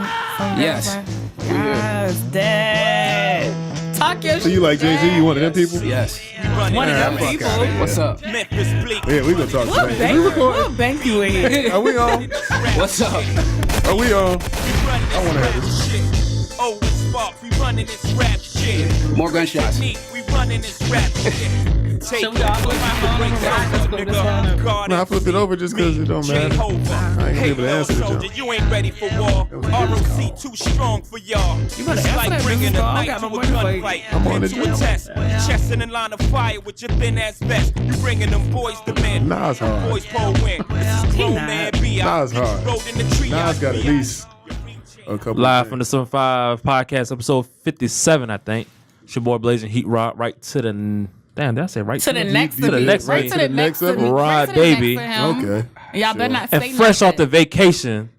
Yes. Yes, dead. Talk your shit. So you like Jay-Z? You one of them people? Yes. One of them people. What's up? Yeah, we gonna talk What to bank, bank you in here? Are we on? What's up? Are we on? I want to have this. More gunshots. Should we all flip my phone over? Let's flip this phone over. No, I flip it over just because it don't matter. I ain't gonna be able to answer the jump. You ain't ready for war. ROC too strong for y'all. You better It's answer like that bringing a business call. I knife got to no a money for gunfight. you. I'm on the Into a jump. test. Chest in a line of fire with your thin ass vest. You bringing them boys to men. Nas hard. Boys pull win. This is grown not. man B. Nas hard. Rode in the tree. Nas got at least a couple. Live from the 75 podcast, episode 57, I think. It's your boy Blazing Heat Rod, right to the damn. Did I say right To the next to the next right one. to the next To the next one. Rod, Right to the baby. next to him. Okay. Y'all better not say and fresh nothing. off the vacation,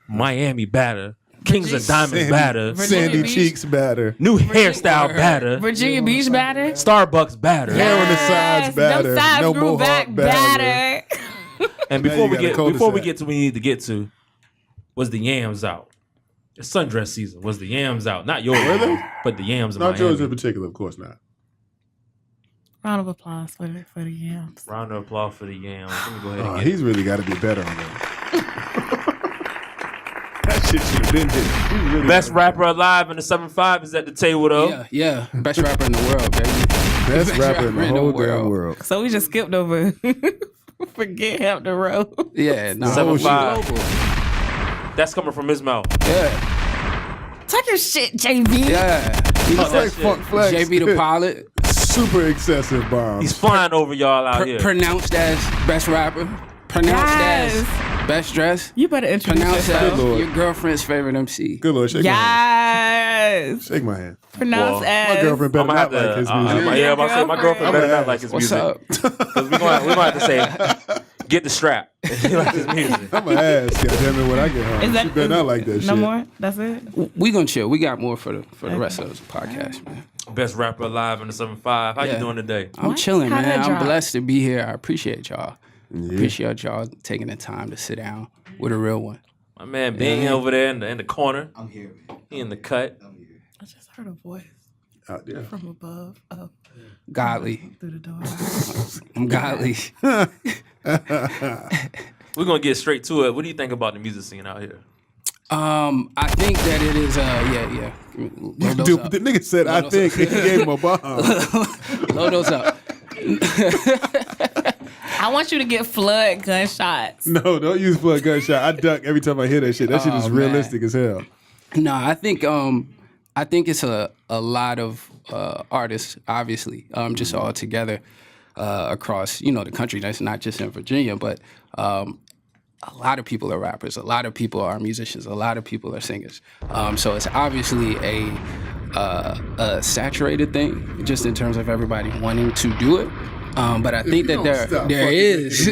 Miami batter, Kings of Diamonds batter, Sandy Beach. Cheeks batter. new hairstyle batter, Virginia Beach batter. Starbucks batter. Hair on the sides batter. Them sides No grew mohawk back batter. And Now before you we got a get cul-de-sac. to what we need to get to, was the yams out? It's sundress season. Was the yams out? Not yours, Were they? but the yams in Not yours in Miami. particular, of course not. Round of applause for the yams. Round of applause for the yams. Let me go ahead Oh, and get he's really got to be better on that. That shit should have been there. Really Best rapper alive in the 7-5 is at the table though. Yeah. Best rapper in the world, baby. best rapper in the whole damn world. So we just skipped over. Forget Help the Road. Yeah, no. 7-5. Global. That's coming from his mouth. Yeah. Talk your shit, JB. Yeah. It's like Funk Flex. JB the pilot. Super excessive bombs. He's flying over y'all out here. Pronounced as best rapper. Pronounced Yes. as best dress. You better introduce Pronounced yourself. as Lord. your girlfriend's favorite MC. Good Lord, shake my hand. Yes. Shake my hand. Pronounced Well, as. My girlfriend better I'm gonna have not like to. his music. Yeah, I'm about to say my girlfriend better not like his What's music. up? Because we're gonna have to say, get the strap. He like his music. I'm going to ask, goddammit, when I get home. Is that- She better not like that shit. No more? That's it? We gonna chill. We got more for the rest of the podcast, man. Best rapper alive in the 7-5. How you Yeah. doing today? I'm chilling, How'd man. that I'm drop? blessed to be here. I appreciate y'all. Appreciate y'all taking the time to sit down with a real one. My man Bing over there in the corner. I'm here, man. He in the cut. I just heard a voice Out there. from above up Godly. through the door. I'm godly. We're gonna get straight to it. What do you think about the music scene out here? I think that it is. Yeah. Load those Dude, up. the nigga said, I those think, and he gave him a bomb. Load those up. I want you to get flood gunshots. No, don't use for a gunshot. I duck every time I hear that shit. That shit is man. realistic as hell. No, I think it's a lot of artists, obviously, just all together across the country. That's not just in Virginia, but a lot of people are rappers. A lot of people are musicians. A lot of people are singers. So it's obviously a saturated thing, just in terms of everybody wanting to do it. But I think that there is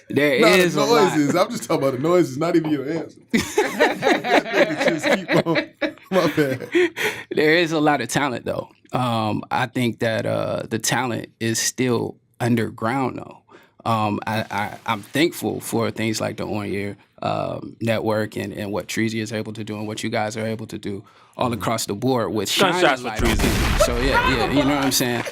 there Not is the a lot. noises. I'm just talking about the noises, not even your answer. Just keep on. My bad. There is a lot of talent, though. I think that the talent is still underground, though. I'm thankful for things like the On Year Network and what Treasy is able to do and what you guys are able to do all across the board with shining Gunshots for light on Treasy. people. So yeah, you know what I'm saying.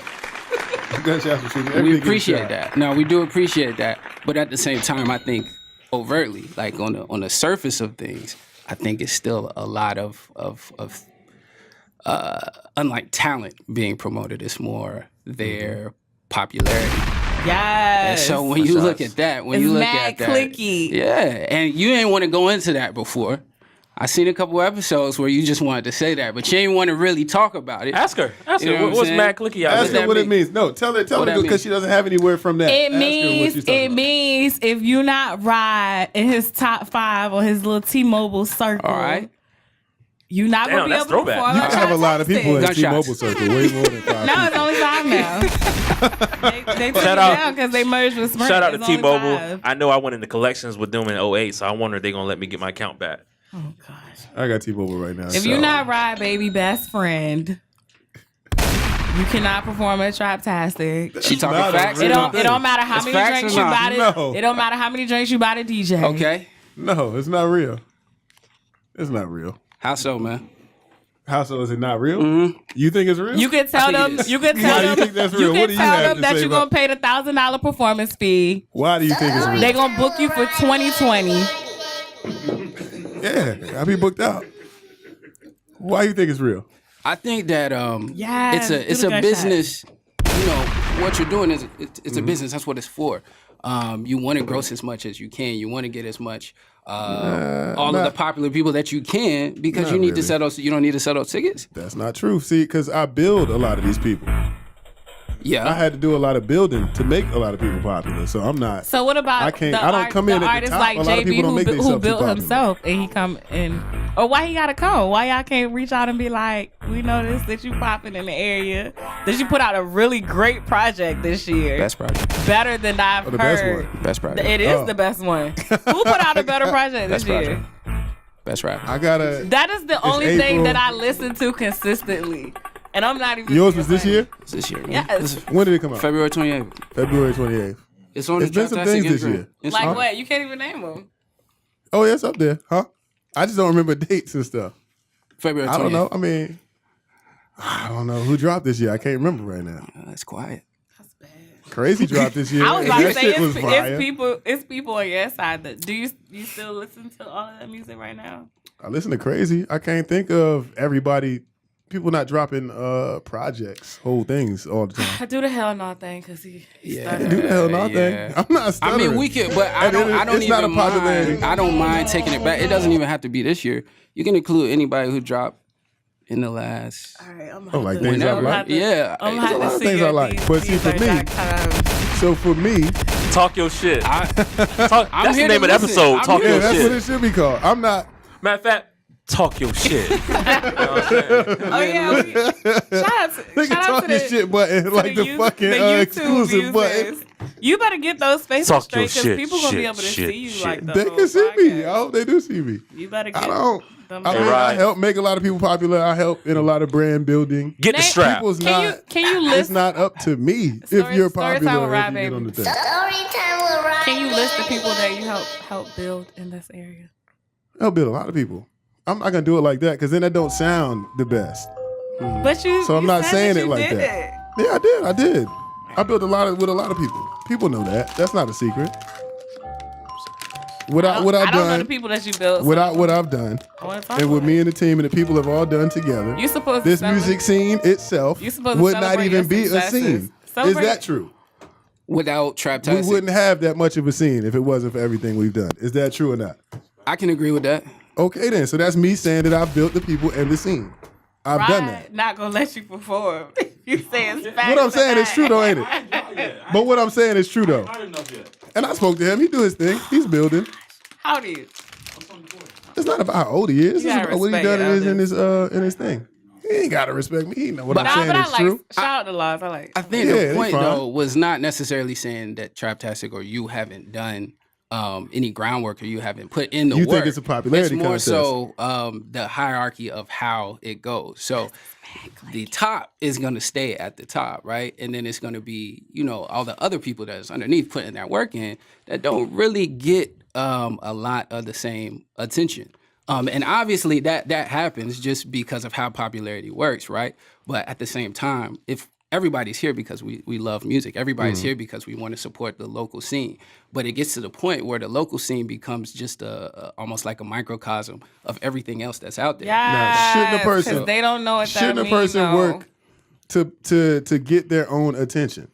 Gunshots for shooting. We Everything appreciate shot. that. No, we do appreciate that. But at the same time, I think overtly, like on the surface of things, I think it's still a lot of unlike talent being promoted. It's more their popularity. And Yes. so when you look at that, when It's you look mad at that, clicky. yeah, and you ain't want to go into that before. I seen a couple episodes where you just wanted to say that, but you ain't want to really talk about it. Ask her. You know what I'm What's saying? mad clicky out Ask here? her what it mean? means. No, tell her What that because she doesn't have anywhere from that. It Ask her what she's talking about. means if you not ride in his top 5 on his little T-Mobile circle, All right. you not Damn, gonna be that's able to throwback. perform. You have a lot of people in Gunshots. T-Mobile circle, way more than 5 No, it's people. only 5 now. they took it Shout out- down because they merged with Sprint. Shout out to It's only T-Mobile. 5. I know I went into collections with them in 08, so I wonder if they're gonna let me get my account back. Oh gosh. I got T-Mobile right now. If you not ride, baby, best friend, you cannot perform at Traptastic. She talking Not a facts? real It don't matter how It's many facts drinks or you not? buy to. No. It don't matter how many drinks you buy to DJ. Okay. No, it's not real. It's not real. How so, man? How so? Is it not real? You think it's real? You can tell them. You can tell Why do you them. think that's You real? What can do you tell have them to that say you're gonna pay the $1,000 performance fee. Why do you think it's real? They gonna book you for 2020. Yeah, I'll be booked out. Why do you think it's real? I think that Yes, it's do a the gunshot. business. You know what you're doing is it's a business. That's what it's for. You want to gross as much as you can. You want to get as much all of the popular people that you can because you need to sell those. You don't need to sell those tickets. That's not true. See, because I build a lot of these people. Yeah, I had to do a lot of building to make a lot of people popular. So I'm not. So what about I can't. the I don't come in the at the artists top. like A lot of JB people don't make who themselves too built popular. himself and he come in? Or why he gotta come? Why y'all can't reach out and be like, we noticed that you popping in the area, that you put out a really great project this year, best project. better than I've the best heard. one. Best project. It is the best one. Who put out a better project this Best year? project. Best rapper. I gotta. That is the only thing April. that I listen to consistently, and I'm not even. Yours being was this funny. year. It's this year. Man. Yes. This is When did it come out? February 28th. February 28th. It's on It's the been some Traptastic things this Instagram. year. Like Instagram. what? You can't even name them. Oh yeah, it's up there, huh? I just don't remember dates and stuff. February 28th. I don't know. I mean, I don't know who dropped this year. I can't remember right now. That's quiet. Crazy dropped this year. I was and about to that say shit was fire. it's people on your side. Do you still listen to all of that music right now? I listen to Crazy. I can't think of everybody. People not dropping projects, whole things all the time. I do the hell no thing because he started. Do the hell no Yeah. thing. I'm not I stuttering. mean, we could, but I don't It's not even a popularity. mind. I don't mind taking it back. It doesn't even have to be this year. You can include anybody who dropped in the last. All right, I'm Oh, like things I like? Yeah. I'm There's gonna a have lot to of see things your I like. But see, for me- DJs.com. So for me, Talk your shit. I, Talk, I'm that's the here name to of the listen. episode. I'm Talk here your yeah, that's what shit. it should be called. I'm not. Matter of fact, talk your shit. You know what I'm saying? Oh yeah, shout out to They can talk to this the, shit button like the use- fucking YouTube exclusive button. users. You better get those faces Talk straight your because shit, people gonna be shit, able to shit, see you shit. like the They whole can see me. podcast. I hope they do see me. You better get I don't. them. I mean, Hey, I Rod. help make a lot of people popular. I help in a lot of brand building. Get the Name- strap. People's Can you- not. can you It's list- not up to me if Story- you're story time popular. with Or Rod, if you get on the baby. thing. Can you list the people that you help build in this area? I'll build a lot of people. I'm not gonna do it like that because then that don't sound the best. But you. So I'm you not said saying that it you like did that. it. Yeah, I did. I built with a lot of people. People know that. That's not a secret. What I I've don't know the done, people that you built. so what I've done, I wanna talk and with about me it. and the team and the people have all done together. You supposed to This celebrate- music scene itself You supposed to would not celebrate even your be a successes. scene. Celebrate- Is that true? without We Traptastic. wouldn't have that much of a scene if it wasn't for everything we've done. Is that true or not? I can agree with that. Okay, then. So that's me saying that I've built the people and the scene. I've done that. Not gonna let you perform. You say it's facts. What I'm saying is true, though, ain't it? But what I'm saying is true, though. I didn't know yet. And I spoke to him. He do his thing. He's building. How do you? It's not about how old he is. It's gotta about what he respect done your in his thing. He ain't gotta respect me. He know what I'm Nah, saying but I is like true. shout out the laws. I like. I think Yeah, the they point fine. though was not necessarily saying that Traptastic or you haven't done any groundwork or you haven't put in the You work. think it's a popularity It's more contest. so the hierarchy of how it goes. So the top is going to stay at the top, right? And then it's going to be, all the other people that's underneath putting that work in that don't really get a lot of the same attention. And obviously that happens just because of how popularity works, right? But at the same time, if everybody's here because we love music, everybody's here because we want to support the local scene. But it gets to the point where the local scene becomes just almost like a microcosm of everything else that's out there. Yeah. shouldn't a person- They don't know what Shouldn't that a means, person though. work to get their own attention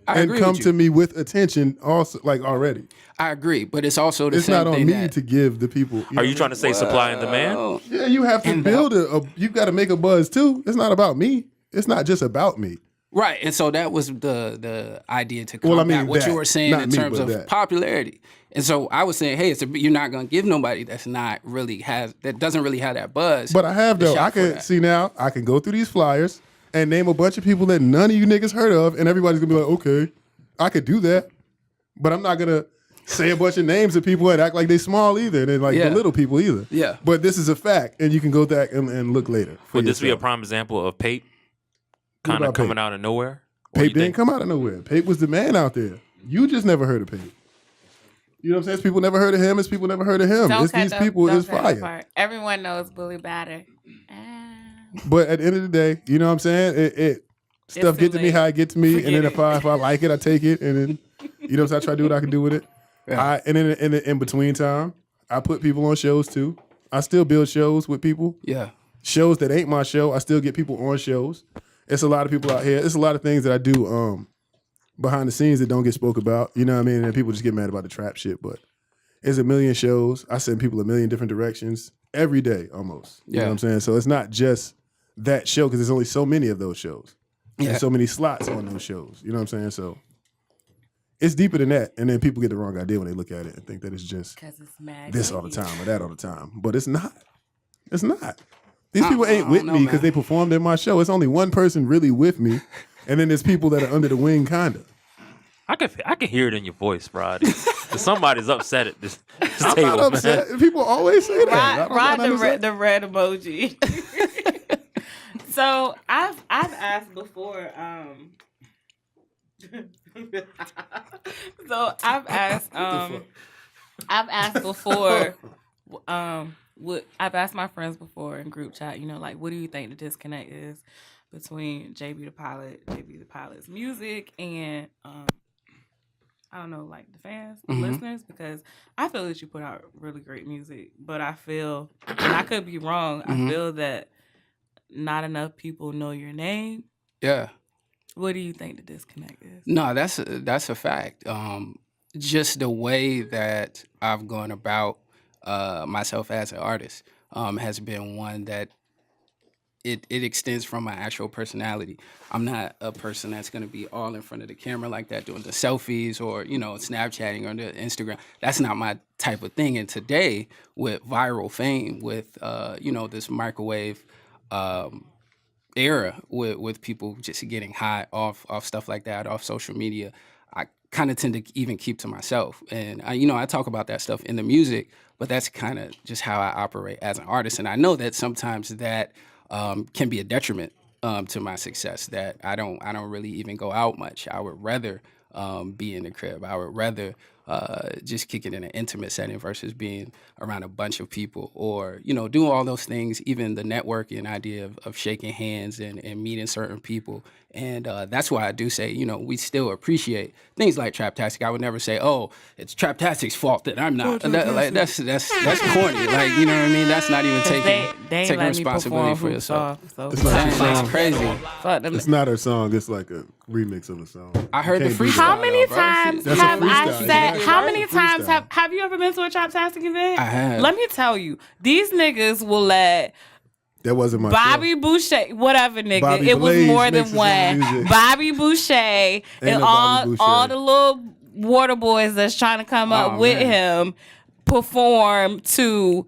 I and agree come with you. to me with attention also like already? I agree, but it's also the It's same not on thing me that, to give the people. Are you trying to say supply and demand? Yeah, you have to build you got to make a buzz too. It's not about me. It's not just about me. Right, and so that was the idea to combat Well, I mean what you that. were saying Not in me, terms but of that. popularity. And so I was saying, hey, you're not going to give nobody that doesn't really have that buzz. But I have the though. shot I for can that. see now. I can go through these flyers and name a bunch of people that none of you niggas heard of, and everybody's gonna be like, okay, I could do that. But I'm not gonna say a bunch of names of people and act like they small either, and then like Yeah. belittle people either. Yeah. But this is a fact, and you can go back and look later. for Would this be a yourself. prime example of Pape kind of about coming Pape? out of nowhere? Or you Pape didn't think- come out of nowhere. Pape was the man out there. You just never heard of Pape. You know what I'm saying? It's people never heard of him. It's people never heard of him. Don't It's cut these the- people don't is cut the fire. part. Everyone knows Bully Batter. But at the end of the day, you know what I'm saying? It stuff get to me how it get to me, and then if I like it, I take it, and then you know what I'm saying? I try to do what I can do with it. Yeah. And then in the in between time, I put people on shows too. I still build shows with people. Yeah. Shows that ain't my show, I still get people on shows. It's a lot of people out here. It's a lot of things that I do behind the scenes that don't get spoke about. You know what I mean? And people just get mad about the trap shit. But it's a million shows. I send people a million different directions every day almost. You know what I'm saying? So it's not just that show because there's only so many of those shows. Yeah. And so many slots on those shows. You know what I'm saying? So it's deeper than that. And then people get the wrong idea when they look at it and think that it's just this all the time or that all the time. But it's not. It's not. These people ain't with me because they performed in my show. It's only one person really with me. And then there's people that are under the wing, kind of. I can hear it in your voice, Rod. Somebody's upset at this I'm table, not upset. man. People always say that. Rod the red emoji. So I've asked before. So I've asked before. I've asked my friends before in group chat. You know, like, what do you think the disconnect is between JB the Pilot's music and I don't know, like the fans, the listeners, because I feel that you put out really great music, but I feel, and I could be wrong, I feel that not enough people know your name. Yeah. What do you think the disconnect is? No, that's a fact. Just the way that I've gone about myself as an artist has been one that it extends from my actual personality. I'm not a person that's going to be all in front of the camera like that, doing the selfies or, you know, Snapchatting or the Instagram. That's not my type of thing. And today, with viral fame, with, you know, this microwave era, with people just getting high off stuff like that, off social media, I kind of tend to even keep to myself. And, I talk about that stuff in the music, but that's kind of just how I operate as an artist. And I know that sometimes that can be a detriment to my success, that I don't really even go out much. I would rather be in the crib. I would rather just kick it in an intimate setting versus being around a bunch of people, or, you know, doing all those things, even the networking idea of shaking hands and meeting certain people. And that's why I do say, you know, we still appreciate things like Traptastic. I would never say, oh, it's Traptastic's fault that I'm not. That's corny. Like, you know what I mean? That's not even taking responsibility for yourself. It's crazy. It's not her song. It's like a remix of a song. I heard the freestyle. How many times That's a have I freestyle. said? How many Freestyle. times have you ever been to a Traptastic event? I have. Let me tell you, these niggas will let That wasn't my Bobby show. Boucher, whatever nigga, Bobby it was Blaze more than mixes his one. music. Bobby Boucher and no Bobby Boucher. all the little water boys that's trying to come up with him perform to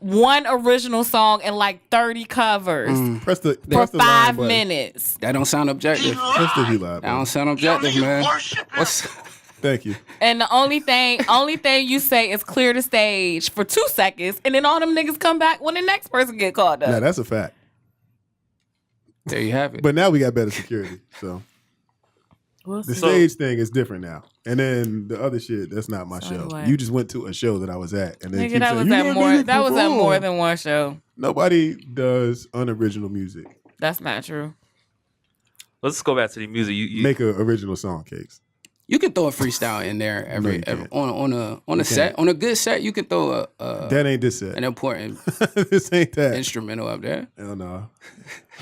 one original song and like 30 covers Press the for line 5 button. minutes. That don't sound objective. Press the He Live That don't button. sound objective, man. What's Thank you. And the only thing you say is clear the stage for 2 seconds, and then all them niggas come back when the next person get called up. Now that's a fact. there you have it. But now we got better security. So We'll the see. stage thing is different now. And then the other shit, that's not my show. anyway. You just went to a show that I was at, and then Nigga, keep that saying, was "You at let more. niggas That was at perform." more than one show. Nobody does unoriginal music. That's not true. Let's go back to the music. You Make an original song, Cakes. You can throw a freestyle in there you can't. on a set, on a good set. You can throw That ain't this set. an important This ain't that. instrumental up there. Hell no.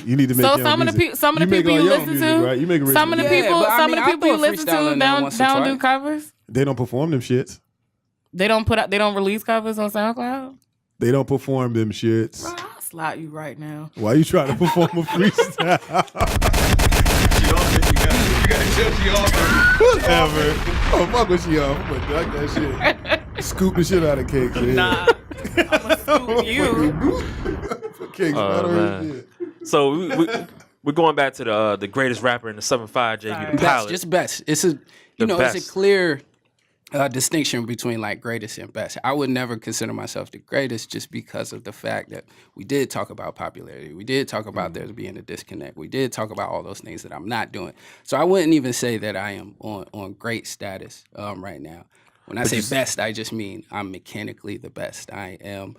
You need to make So your some own of the music. people, some of the You make people you all your listen own to, music, right? You make some of the original Yeah, people, but I some mean, of the I'll people you throw a listen freestyle to in there don't once or do twice. covers. They don't perform them shits. They don't release covers on SoundCloud. They don't perform them shits. Bro, I'll slap you right now. Why you trying to perform a freestyle? Whatever. Oh, fuck with she off. I'm gonna duck that shit. Scoop the shit out of Cakes. Yeah. Nah, I'ma scoop you. Cakes, Oh, man. man. So we're going back to the greatest rapper in the 7-5, JB the Best, Pilot. just best. It's a it's a best. clear distinction between like greatest and best. I would never consider myself the greatest just because of the fact that we did talk about popularity. We did talk about there being a disconnect. We did talk about all those things that I'm not doing. So I wouldn't even say that I am on great status right now. When I say best, I just mean I'm mechanically the best. I am.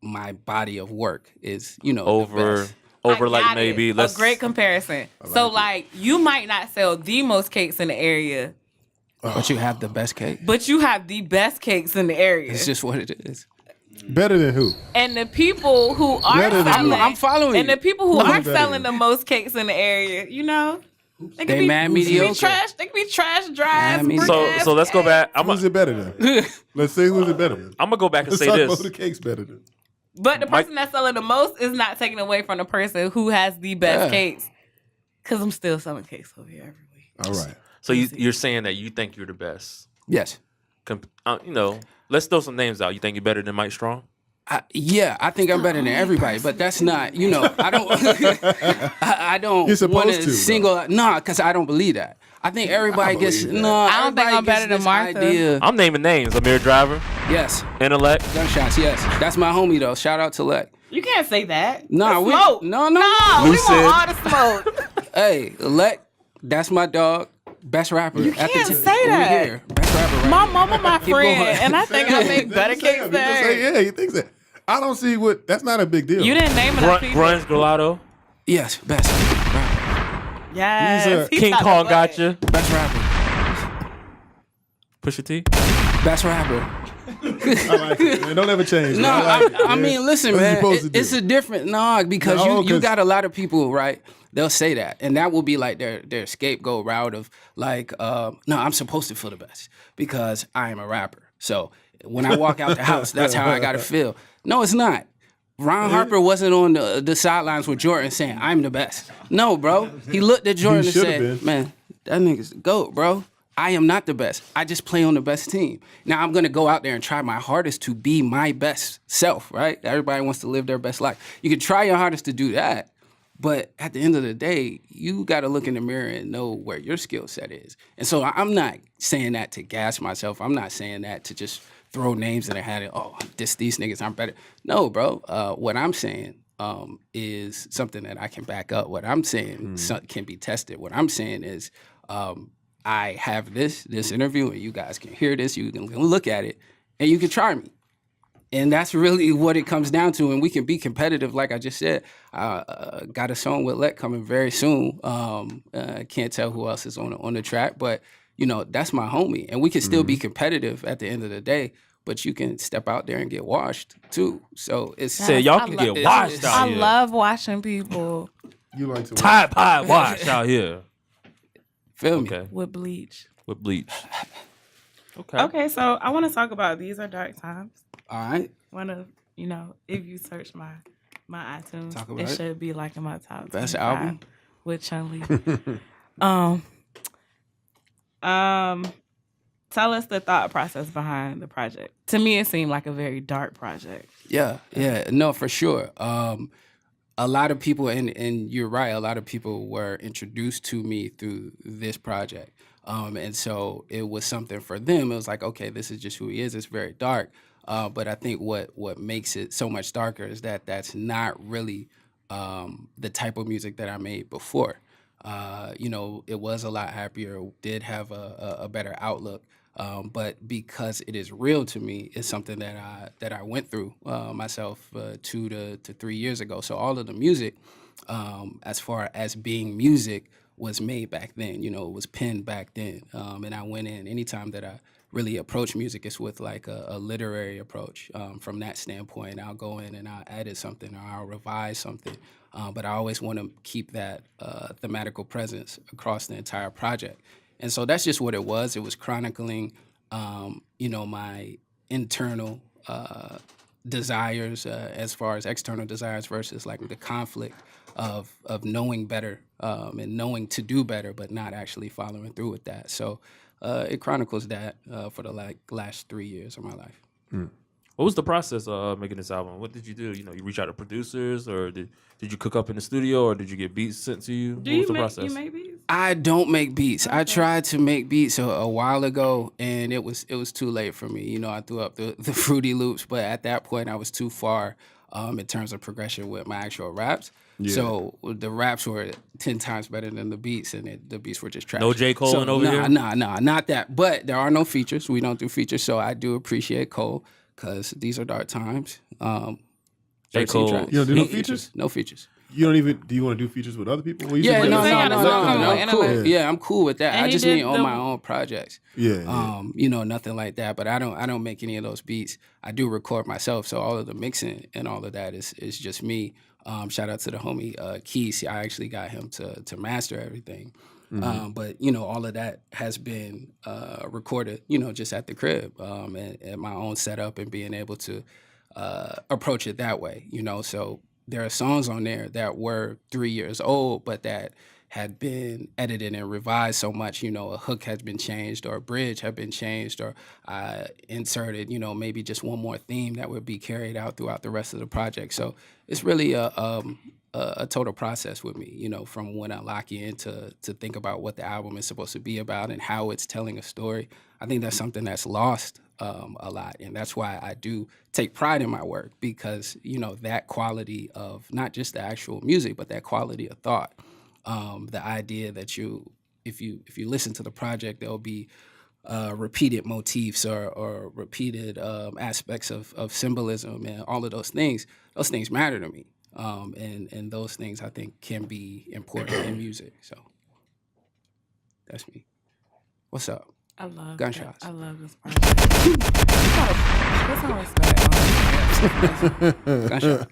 My body of work is, the best. over I like got maybe it. let's A great comparison. So like you might not sell the most cakes in the area, But you have the best cake. but you have the best cakes in the area. It's just what it is. Better than who? And the people who are Better than selling, you. I'm following and you. the people who are better selling than the most cakes in the area, they They mad mediocre. They can be trash, dry, Mad mediocre. so let's go back. Who's it better than? Let's say who's it better than. I'm gonna go back and Let's say talk about this. who the cake's better than. But the person that's selling the most is not taking away from the person who has the best cakes. Cause I'm still selling cakes over here every week. All right. So you're saying that you think you're the best. Yes. Let's throw some names out. You think you're better than Mike Strong? Yeah, I think I'm better than everybody, but that's not, I don't, I don't You're supposed want to, single, because I don't believe that. I think everybody gets, believe that. I don't think I'm better than Martha. Idea. I'm naming names. Amir Driver, Yes, Intellect. gunshots, yes. That's my homie though. Shout out to Leck. You can't say that. Nah, The smoke. no. We Lucid. want all the smoke. Hey, Leck, that's my dog. Best rapper. You can't say that. Best rapper right My here. mama, my Keep friend, going. and I think I make better cakes than her. Yeah, he thinks that. I don't see what. That's not a big deal. You didn't name enough people. Grunge Gelato. Yes, best rapper. Yes. These are- he King got the Kong butt. gotcha. Best rapper. Pusha T. Best rapper. I like it, man. Don't ever change. No, man. I, like it, I man. mean, listen, What you man. supposed to do? It's a different because No, you 'cause- got a lot of people, right? They'll say that, and that will be like their scapegoat route of like, no, I'm supposed to feel the best because I am a rapper. So when I walk out the house, that's how I gotta feel. No, it's not. Ron Harper wasn't on the sidelines with Jordan saying, I'm the best. No, bro. He looked at Jordan and should've said, been. man, that nigga's the GOAT, bro. I am not the best. I just play on the best team. Now I'm gonna go out there and try my hardest to be my best self, right? Everybody wants to live their best life. You can try your hardest to do that, but at the end of the day, you gotta look in the mirror and know where your skill set is. And so I'm not saying that to gas myself. I'm not saying that to just throw names in the hat and, these niggas aren't better. No, bro. What I'm saying is something that I can back up. What I'm saying can be tested. What I'm saying is I have this interview and you guys can hear this, you can look at it, and you can try me. And that's really what it comes down to. And we can be competitive, like I just said. Got a song with Let coming very soon. Can't tell who else is on the track, but that's my homie. And we can still be competitive at the end of the day, but you can step out there and get washed too. So it's Said y'all can get washed out I here. love watching people You like to Tide Pod wash out here. feel me. Okay. with bleach. With bleach. Okay. Okay, so I want to talk about These Are Dark Times. All right. One of, if you search my iTunes, Talk about it it. should be like in my top Best 25 album? with Chun-Li. Tell us the thought process behind the project. To me, it seemed like a very dark project. Yeah, no, for sure. A lot of people, and you're right, a lot of people were introduced to me through this project. And so it was something for them. It was like, okay, this is just who he is. It's very dark. But I think what makes it so much darker is that that's not really the type of music that I made before. It was a lot happier, did have a better outlook. But because it is real to me, it's something that I went through myself 2 to 3 years ago. So all of the music, as far as being music, was made back then. It was penned back then. And I went in. Anytime that I really approach music, it's with like a literary approach. From that standpoint, I'll go in and I'll edit something or I'll revise something. But I always want to keep that thematical presence across the entire project. And so that's just what it was. It was chronicling, my internal desires as far as external desires versus like the conflict of knowing better and knowing to do better, but not actually following through with that. So it chronicles that for the last 3 years of my life. What was the process of making this album? What did you do? You reach out to producers, or did you cook up in the studio, or did you get beats sent to you? Do What was you the make process? beats? I don't make beats. I tried to make beats a while ago, and it was too late for me. I threw up the Fruity Loops, but at that point I was too far in terms of progression with my actual raps. Yeah. So the raps were 10 times better than the beats, and the beats were just trash. No J. Cole so, over here? Nah, not that. But there are no features. We don't do features, so I do appreciate Cole because these are dark times. J. Cole. Tracks. You don't do no features? No features. You don't even. Do you want to do features with other people? Well, you Yeah, just no, let They us got a know. song coming with I'm cool. Interlude. Yeah, I'm cool with that. And I he just did mean on the- my own projects. Yeah. Nothing like that. But I don't make any of those beats. I do record myself, so all of the mixing and all of that is just me. Shout out to the homie Keys. I actually got him to master everything. But all of that has been recorded, just at the crib and at my own setup and being able to approach it that way. So there are songs on there that were 3 years old, but that had been edited and revised so much, a hook has been changed or a bridge had been changed or I inserted, maybe just one more theme that would be carried out throughout the rest of the project. So it's really a total process with me, from when I lock in to think about what the album is supposed to be about and how it's telling a story. I think that's something that's lost a lot. And that's why I do take pride in my work because, that quality of not just the actual music, but that quality of thought. The idea that if you listen to the project, there'll be repeated motifs or repeated aspects of symbolism and all of those things. Those things matter to me, and those things I think can be important in music. So that's me. What's up? I love Gunshots. I love this project. Put some respect on it. Gunshot.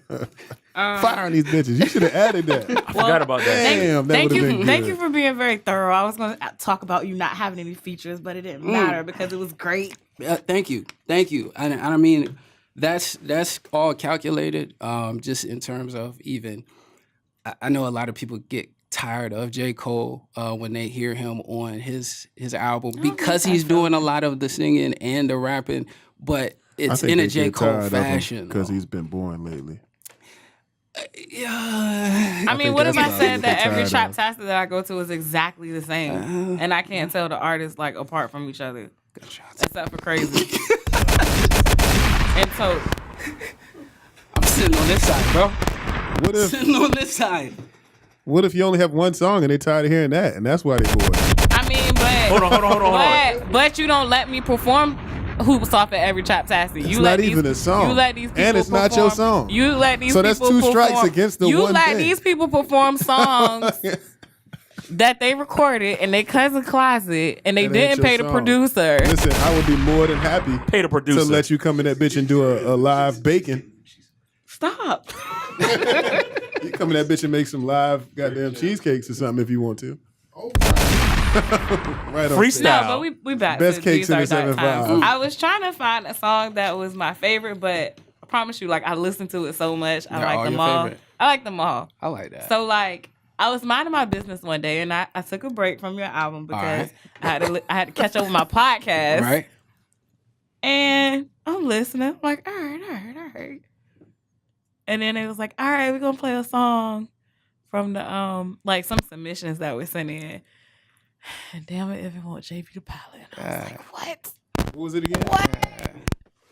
Fire on these bitches. You should have added that. I forgot about that. Damn, that Thank would have you, been thank good. you for being very thorough. I was going to talk about you not having any features, but it didn't matter because it was great. Thank you. And I mean, that's all calculated. Just in terms of even, I know a lot of people get tired of J. Cole when they hear him on his album because he's doing a lot of the singing and the rapping, but it's in a J. Cole fashion. Because he's been boring lately. Yeah. I mean, think what if that's I what said I'm that every tired trap of. taster that I go to is exactly the same, and I can't tell the artists like apart from each other, except for Crazy. And so, I'm sitting on this side, bro. What if Sitting on this side. What if you only have one song and they tired of hearing that, and that's why they bored? I mean, but Hold on. but you don't let me perform hoops off at every trap taster. It's not even a song. You let these people And it's not perform, your song. You let these So people that's two strikes perform- against the you one let thing. these people perform songs that they recorded in their cousin closet and they That ain't didn't your pay the song. producer. Listen, I would be more than happy Pay the producer. to let you come in that bitch and do a live baking. Stop. You come in that bitch and make some live goddamn cheesecakes or something if you want to. Right on. Freestyle. No, but we back Best to cakes These in Are the Dark 7-5. Times. I was trying to find a song that was my favorite, but I promise you, like, I listened to it so much. I They're all like them your all. favorite. I like them all. I like that. So, like, I was minding my business one day, and I took a break from your album because right. I had to catch up with my podcast. Right? And I'm listening. I'm like, all right. And then it was like, all right, we're gonna play a song from the like some submissions that were sent in. And damn it, if it won't JB the Pilot. And I was like, what? What was it again? What?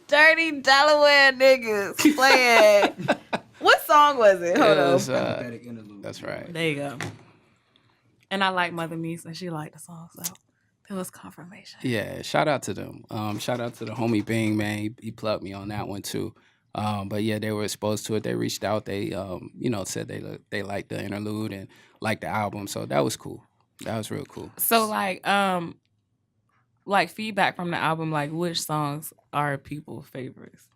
Dirty Delaware niggas playing. What song was it? Hold on. was, that's right. There you go. And I like Mother Niece, and she liked the song, so it was confirmation. Yeah, shout out to them. Shout out to the homie Bing, man. He plugged me on that one too. But yeah, they were exposed to it. They reached out. They said they liked the interlude and liked the album. So that was cool. That was real cool. So like feedback from the album, like which songs are people's favorites?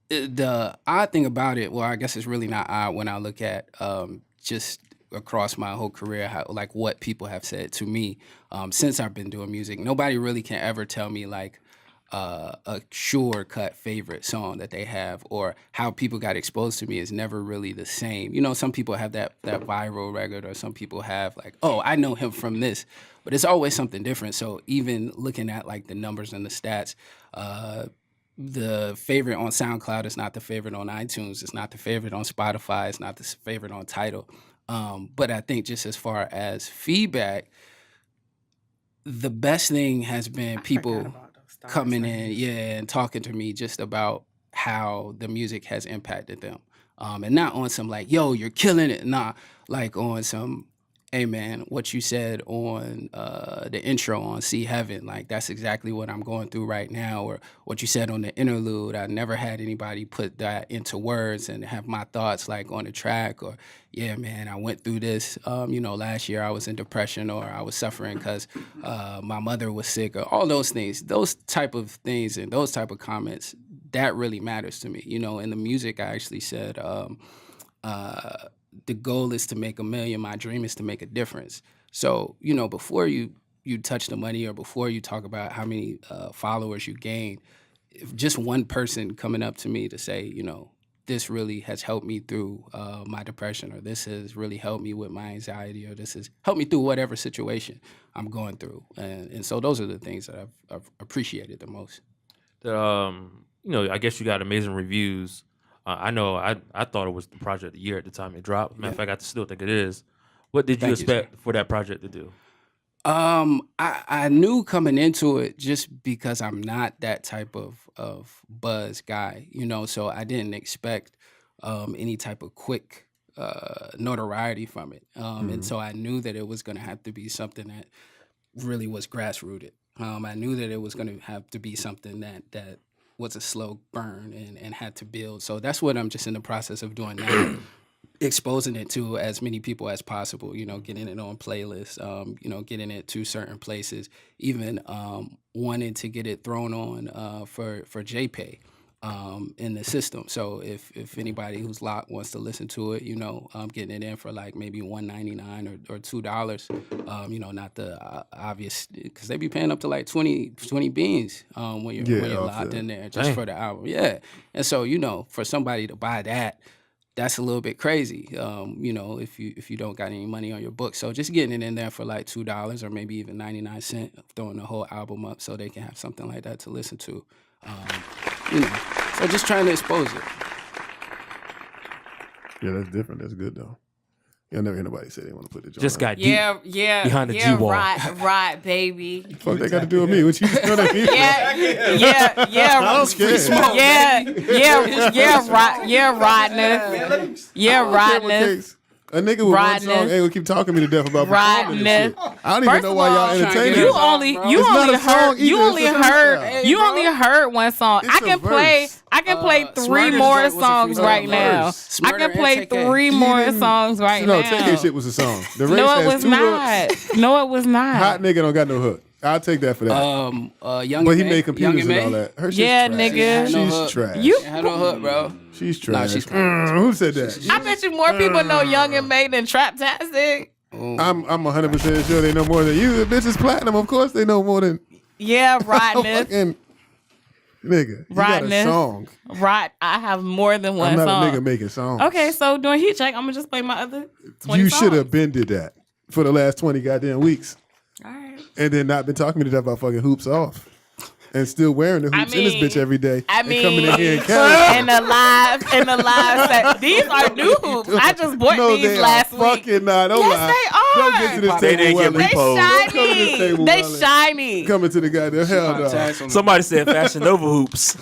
The odd thing about it, well, I guess it's really not odd when I look at just across my whole career, how, like what people have said to me since I've been doing music. Nobody really can ever tell me like a sure cut favorite song that they have, or how people got exposed to me is never really the same. Some people have that viral record, or some people have like, oh, I know him from this, but it's always something different. So even looking at like the numbers and the stats, the favorite on SoundCloud is not the favorite on iTunes. It's not the favorite on Spotify. It's not the favorite on Tidal. But I think just as far as feedback, the best thing has been people coming in, and talking to me just about how the music has impacted them. And not on some like, yo, you're killing it. Nah, like on some, hey man, what you said on the intro on See Heaven, like that's exactly what I'm going through right now. Or what you said on the interlude, I never had anybody put that into words and have my thoughts like on the track. Or yeah, man, I went through this. Last year I was in depression, or I was suffering because my mother was sick, or all those things. Those type of things and those type of comments, that really matters to me. In the music, I actually said, the goal is to make $1 million. My dream is to make a difference. So, before you touch the money, or before you talk about how many followers you gain, if just one person coming up to me to say, this really has helped me through my depression, or this has really helped me with my anxiety, or this has helped me through whatever situation I'm going through. And so those are the things that I've appreciated the most. I guess you got amazing reviews. I know I thought it was the project of the year at the time it dropped. Matter of fact, I still think it is. What did you expect for that project to do? I knew coming into it, just because I'm not that type of buzz guy, so I didn't expect any type of quick notoriety from it. And so I knew that it was going to have to be something that really was grassrooted. I knew that it was going to have to be something that was a slow burn and had to build. So that's what I'm just in the process of doing now. Exposing it to as many people as possible, getting it on playlists, getting it to certain places, even wanting to get it thrown on for JPay in the system. So if anybody who's locked wants to listen to it, getting it in for like maybe $1.99 or $2, not the obvious, because they be paying up to like 20 beans when you're locked in there just for the album. Yeah. And so, for somebody to buy that, that's a little bit crazy, if you don't got any money on your book. So just getting it in there for like $2 or maybe even 99 cents, throwing the whole album up so they can have something like that to listen to. So just trying to expose it. Yeah, that's different. That's good though. You'll never hear nobody say they want to put the joint Just on. got deep Yeah, behind the G-wall. Right, baby. Fuck they got to do with me? What you know what I mean? Yeah, I'm scared. Rodney. A nigga with one song ain't gonna keep talking me to death about performing this shit. I don't even know why y'all entertaining You this. only heard one song. It's I can a verse. play three Smarter's more joint was a songs freestyle right now. verse. I can play Smarter and three TK. more songs right No, now. TK shit was a song. The race No, it has was 2 hooks. not. No, it was not. Hot nigga don't got no hook. I'll take that for that. Young But he May, made computers Young and all May. that. Her shit's Yeah, trash. nigga. She's trash. You- Had no hook, bro. She's trash. she's Who said that? I bet you more people know Young and May than Traptastic. I'm 100% sure they know more than you. The bitch is platinum. Of course they know more than Yeah, Rodness. fucking nigga. You got a Rodness. song. Right. I have more than one I'm not song. a nigga making songs. Okay, so during heat check, I'm gonna just play my other 20 You songs. should have been did that for the last 20 goddamn weeks. All right. And then not been talking to me to death about fucking hoops off. And still wearing the hoops in this bitch every day. I and coming in here and mean, carrying. in the live set. These are new hoops. I just bought No, these they last are week. fucking not. Don't Yes, lie. they are. Don't get to this They table didn't get Welly. They reposed. Come to this shiny. table, They Welly. shiny. Coming to the goddamn hell no. Somebody said Fashion Nova hoops.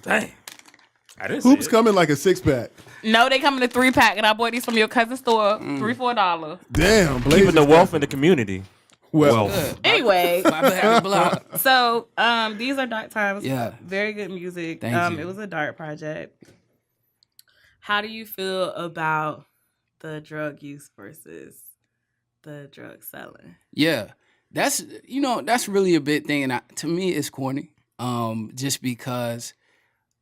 Dang. I didn't Hoops see it. coming like a 6-pack. No, they come in a 3-pack, and I bought these from your cousin's store, $3-4. Damn, Blaze. Keeping the wealth in the community. Well, Anyway, My bad, block. so these are Dark Times. Yeah. Very good music. Thank you. It was a dark project. How do you feel about the drug use versus the drug selling? Yeah, that's really a big thing, and to me, it's corny. Just because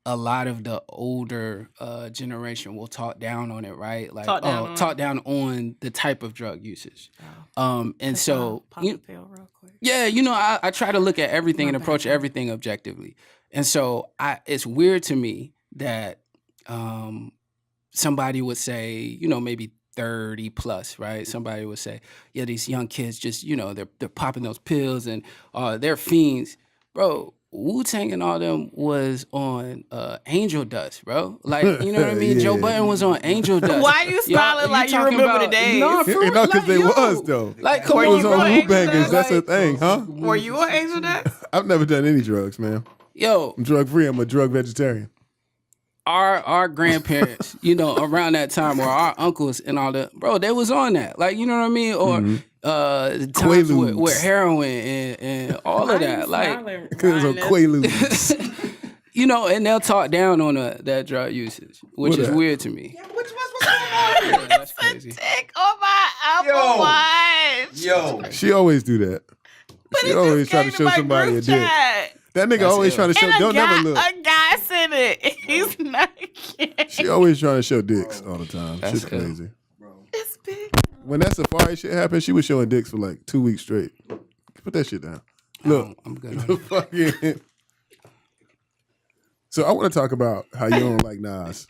a lot of the older generation will talk down on it, right? Like, talk down on the type of drug usage. And so, Pop the pill real quick. yeah, I try to look at everything and approach everything objectively. And so it's weird to me that somebody would say, maybe 30 plus, right? Somebody would say, yeah, these young kids just, they're popping those pills and they're fiends. Bro, Wu-Tang and all them was on angel dust, bro. Like, you know what I mean? Yeah. Joe Budden was on angel dust. Why you smiling like you talking remember the days? No, for real, because they yo. was though. Like, come Were It on, was you bro. on on Who Angel Bangers. Dust? That's a thing, huh? Were you on Angel Dust? I've never done any drugs, man. Yo, I'm drug free. I'm a drug vegetarian. our grandparents, you know, around that time, or our uncles and all that, bro, they was on that. Like, you know what I mean? Or times with heroin and all of that. Like, because of Quaaludes. you know, and they'll talk down on that drug usage, which is weird to me. Yeah, what's going on here? That's crazy. Tick on my Apple Watch. Yo. She always do that. She always try to show somebody a dick. That nigga always trying to show. Don't never look. A guy sent it. He's naked. She always trying to show dicks all the time. That's Shit's crazy. It's big. When that safari shit happened, she was showing dicks for like 2 weeks straight. Put that shit down. Look, I'm good on it. fucking. So I want to talk about how you don't like Nas.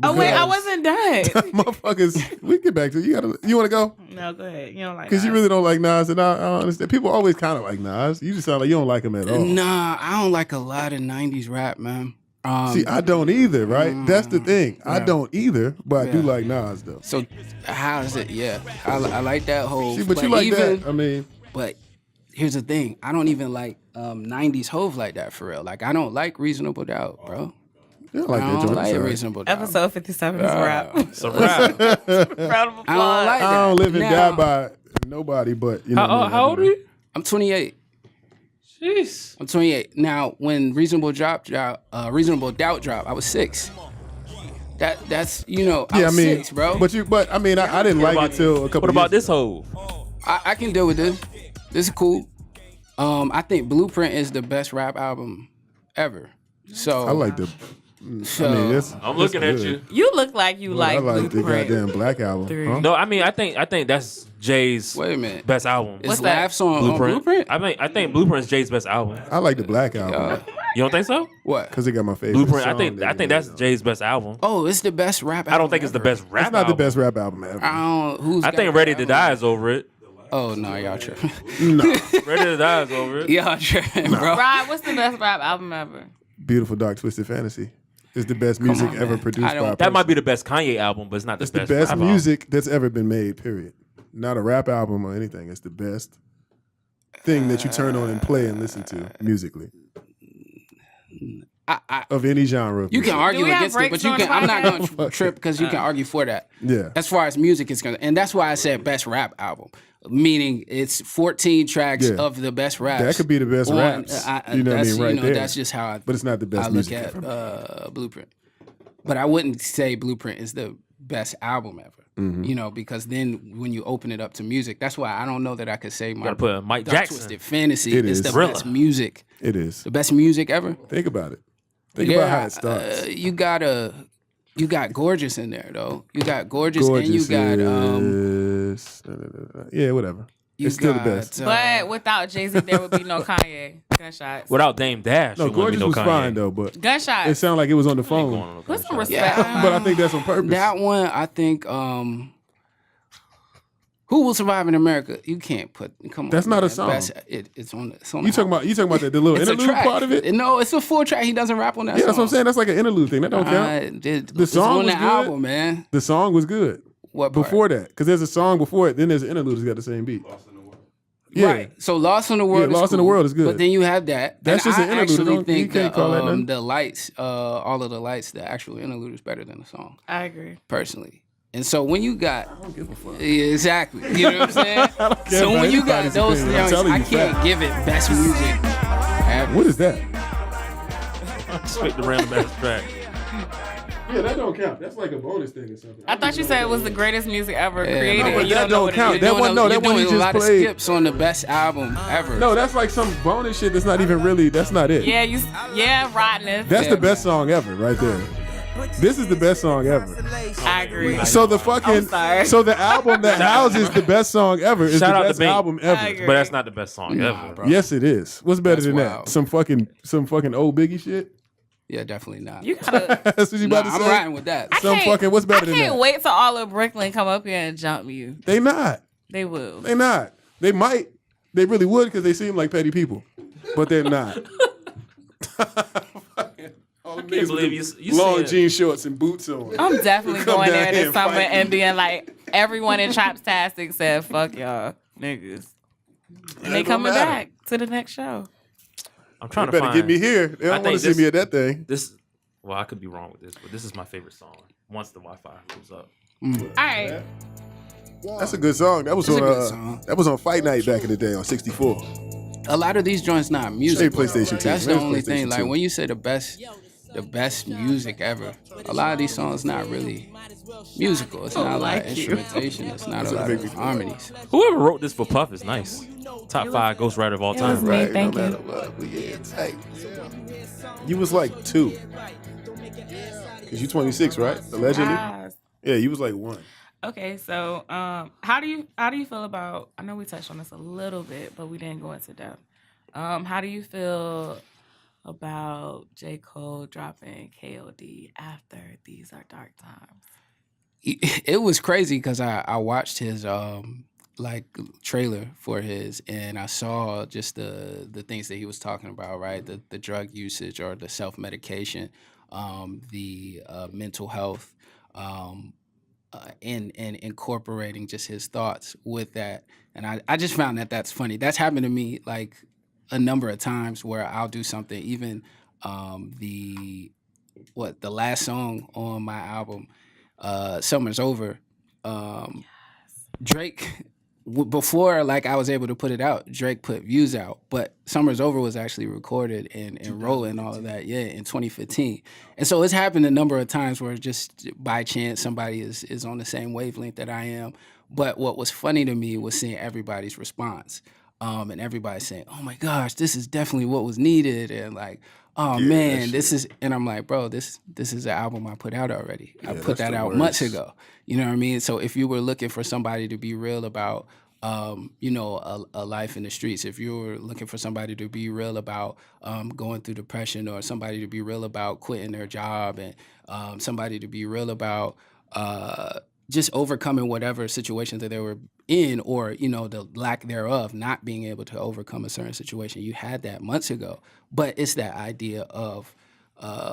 Oh wait, I wasn't done. Motherfuckers, we get back to you. You want to go? No, go ahead. You don't like Because you Nas. really don't like Nas, and I don't understand. People always kind of like Nas. You just sound like you don't like him at all. Nah, I don't like a lot of 90s rap, man. See, I don't either, right? That's the thing. I don't either, but I do like Nas, though. So how is it? Yeah, I like that whole. See, but you like that. I mean, But here's the thing. I don't even like 90s Hove like that for real. Like, I don't like Reasonable Doubt, bro. you don't like I that don't joint. like Sorry. Reasonable Doubt. Episode 57 is wrap. It's a wrap. Round of applause. I don't like I don't live and Now- die by nobody, but you know. what I mean? How old are you? I'm 28. Jeez. I'm 28. Now, when Reasonable Doubt dropped, I was 6. That's I Yeah, I was mean, 6, bro. But I mean, I didn't like it till a couple. What about years this hoe? I can deal with this. This is cool. I think Blueprint is the best rap album ever. So I like the. So, I mean, it's. I'm looking at you. You look like you I like like the Blueprint. goddamn Black Album. Huh? No, I mean, I think that's Jay's wait a minute. best album. Is What's that? Laughs on Blueprint? I think Blueprint's Jay's best album. I like the Black Album You don't think so? What? because it got my favorite. Blueprint. song I think that's Jay's best album. Oh, it's the best rap album. I don't think it's the ever. best rap. It's not the album. best rap album ever. I I think Ready to Die is over it. Oh no, y'all tripping. Ready to Die is over it. Y'all tripping, bro. Rod, what's the best rap album ever? Beautiful Dark Twisted Fantasy is the best music on, ever man. produced I don't- by a That person. might be the best Kanye album, but it's not the It's the best. best rap music that's ever been made. Period. Not a rap album or anything. It's the best thing that you turn on and play and listen to musically of any genre. Of You can music. argue Do we have against it, but breaks you on can. the I'm not podcast? going to trip because you can argue for that. Yeah. As far as music is concerned, and that's why I said best rap album, meaning it's 14 tracks Yeah. of the best raps. That could be the best on- raps. You know what I that's, mean? Right there. That's just how I. But it's not the best I look music at ever. Blueprint. But I wouldn't say Blueprint is the best album ever. Mm-hmm. Because then when you open it up to music, that's why I don't know that I could say my Gotta put Mike Dark Jackson. Twisted Fantasy It is is. the Thriller. best music. It is. The best music ever. Think about it. Think about how it starts. You got Gorgeous in there though. You got Gorgeous, and you Gorgeous got yeah, whatever. you It's still the got, best. But without Jay-Z, there would be no Kanye. Gunshots. Without Dame Dash, No, it wouldn't be Gorgeous no was Kanye. fine though, but it Gunshots. sounded like it was on the Ain't phone. going on no Put some Gunshot. respect. Yeah. But I think that's on purpose. that one. I think Who Will Survive in America? You can't put. Come on, That's not a man. song. It's on. It's on. You talking about the little It's a interlude track. part of it? No, it's a full track. He doesn't rap on that. Yeah, that's what I'm song. saying. That's like an interlude thing. That don't count. The song on was the good. album, man. The song was good What part? before that, because there's a song before it. Then there's an interlude that's got the same beat. Yeah. Right. So Lost in the World. Yeah, is Lost in the cool, World is good. But then you have that. That's And just an I interlude. actually You think can't call that nothing. the lights, all of the lights, the actual interlude is better than the song, I agree. personally. And so when you got, I don't give a fuck. yeah, exactly. You know what I'm saying? care So about when you got anybody's those opinion. I'm things, telling I you can't facts. give it best music ever. What is that? Straight the random ass track. Yeah, that don't count. That's like a bonus thing or something. I thought you said it was the greatest music ever Yeah, created. no, but and you that don't know don't what count. it is. That one- no, you're that one doing he a just lot played. of skips on the best album ever. No, that's like some bonus shit that's not even really, that's not it. Yeah, rottenness. That's Yeah, the best song ever right there. This is the best song ever. I agree. So the fucking, I'm sorry. so the album that houses the best song ever is Shout the out to best Bing. album I ever. agree. But that's not the best song Nah, ever. bro. Yes, it is. What's better That's than wild. that? Some fucking old Biggie shit. Yeah, definitely not. You gotta. That's what you Nah, about to I'm say. riding with that. Some fucking, what's better than I can't that? wait till all of Brooklyn come up here and jump you. They not. They will. They not. They might. They really would because they seem like petty people, but they're not. I can't believe you long said- jean shorts and boots on. I'm definitely Come going down there here this and summer fight me. and being like, everyone in Trapstastic said, fuck y'all, niggas. And they don't coming matter. back to the next show. I'm trying You to better find. get me here. They I don't want to think see this- me at that thing. This Well, I could be wrong with this, but this is my favorite song. Once the Wi-Fi goes up. All right. That's a good song. That was It's a good on song. that was on Fight Night back in the day on 64. A lot of these joints not music. Straight PlayStation 2. That's the That's only thing. PlayStation Like 2. when you say the best music ever, a lot of these songs not really musical. It's not a lot of instrumentation. It's not a lot of harmonies. Whoever wrote this for Puff is nice. Top 5 ghostwriter of all It was time. me. Right, Thank no you. matter what, but yeah, it's tight. You was like 2. Cause you 26, right? Allegedly. Guys. Yeah, you was like 1. Okay, so how do you feel about? I know we touched on this a little bit, but we didn't go into depth. How do you feel about J. Cole dropping KOD after These Are Dark Times? It was crazy because I watched his like trailer for his, and I saw just the things that he was talking about, right? The drug usage or the self-medication, the mental health, and incorporating just his thoughts with that. And I just found that that's funny. That's happened to me like a number of times where I'll do something, even the last song on my album, Summer's Over, Drake, before like I was able to put it out, Drake put Views out, but Summer's Over was actually recorded and wrote and all of that, in 2015. And so it's happened a number of times where just by chance somebody is on the same wavelength that I am. But what was funny to me was seeing everybody's response. And everybody saying, "Oh my gosh, this is definitely what was needed," and like, "Oh man, this is," and I'm like, "Bro, this is an album I put out already. I put that out months ago." You know what I mean? So if you were looking for somebody to be real about, a life in the streets, if you were looking for somebody to be real about going through depression, or somebody to be real about quitting their job, and somebody to be real about just overcoming whatever situation that they were in, or the lack thereof, not being able to overcome a certain situation, you had that months ago. But it's that idea of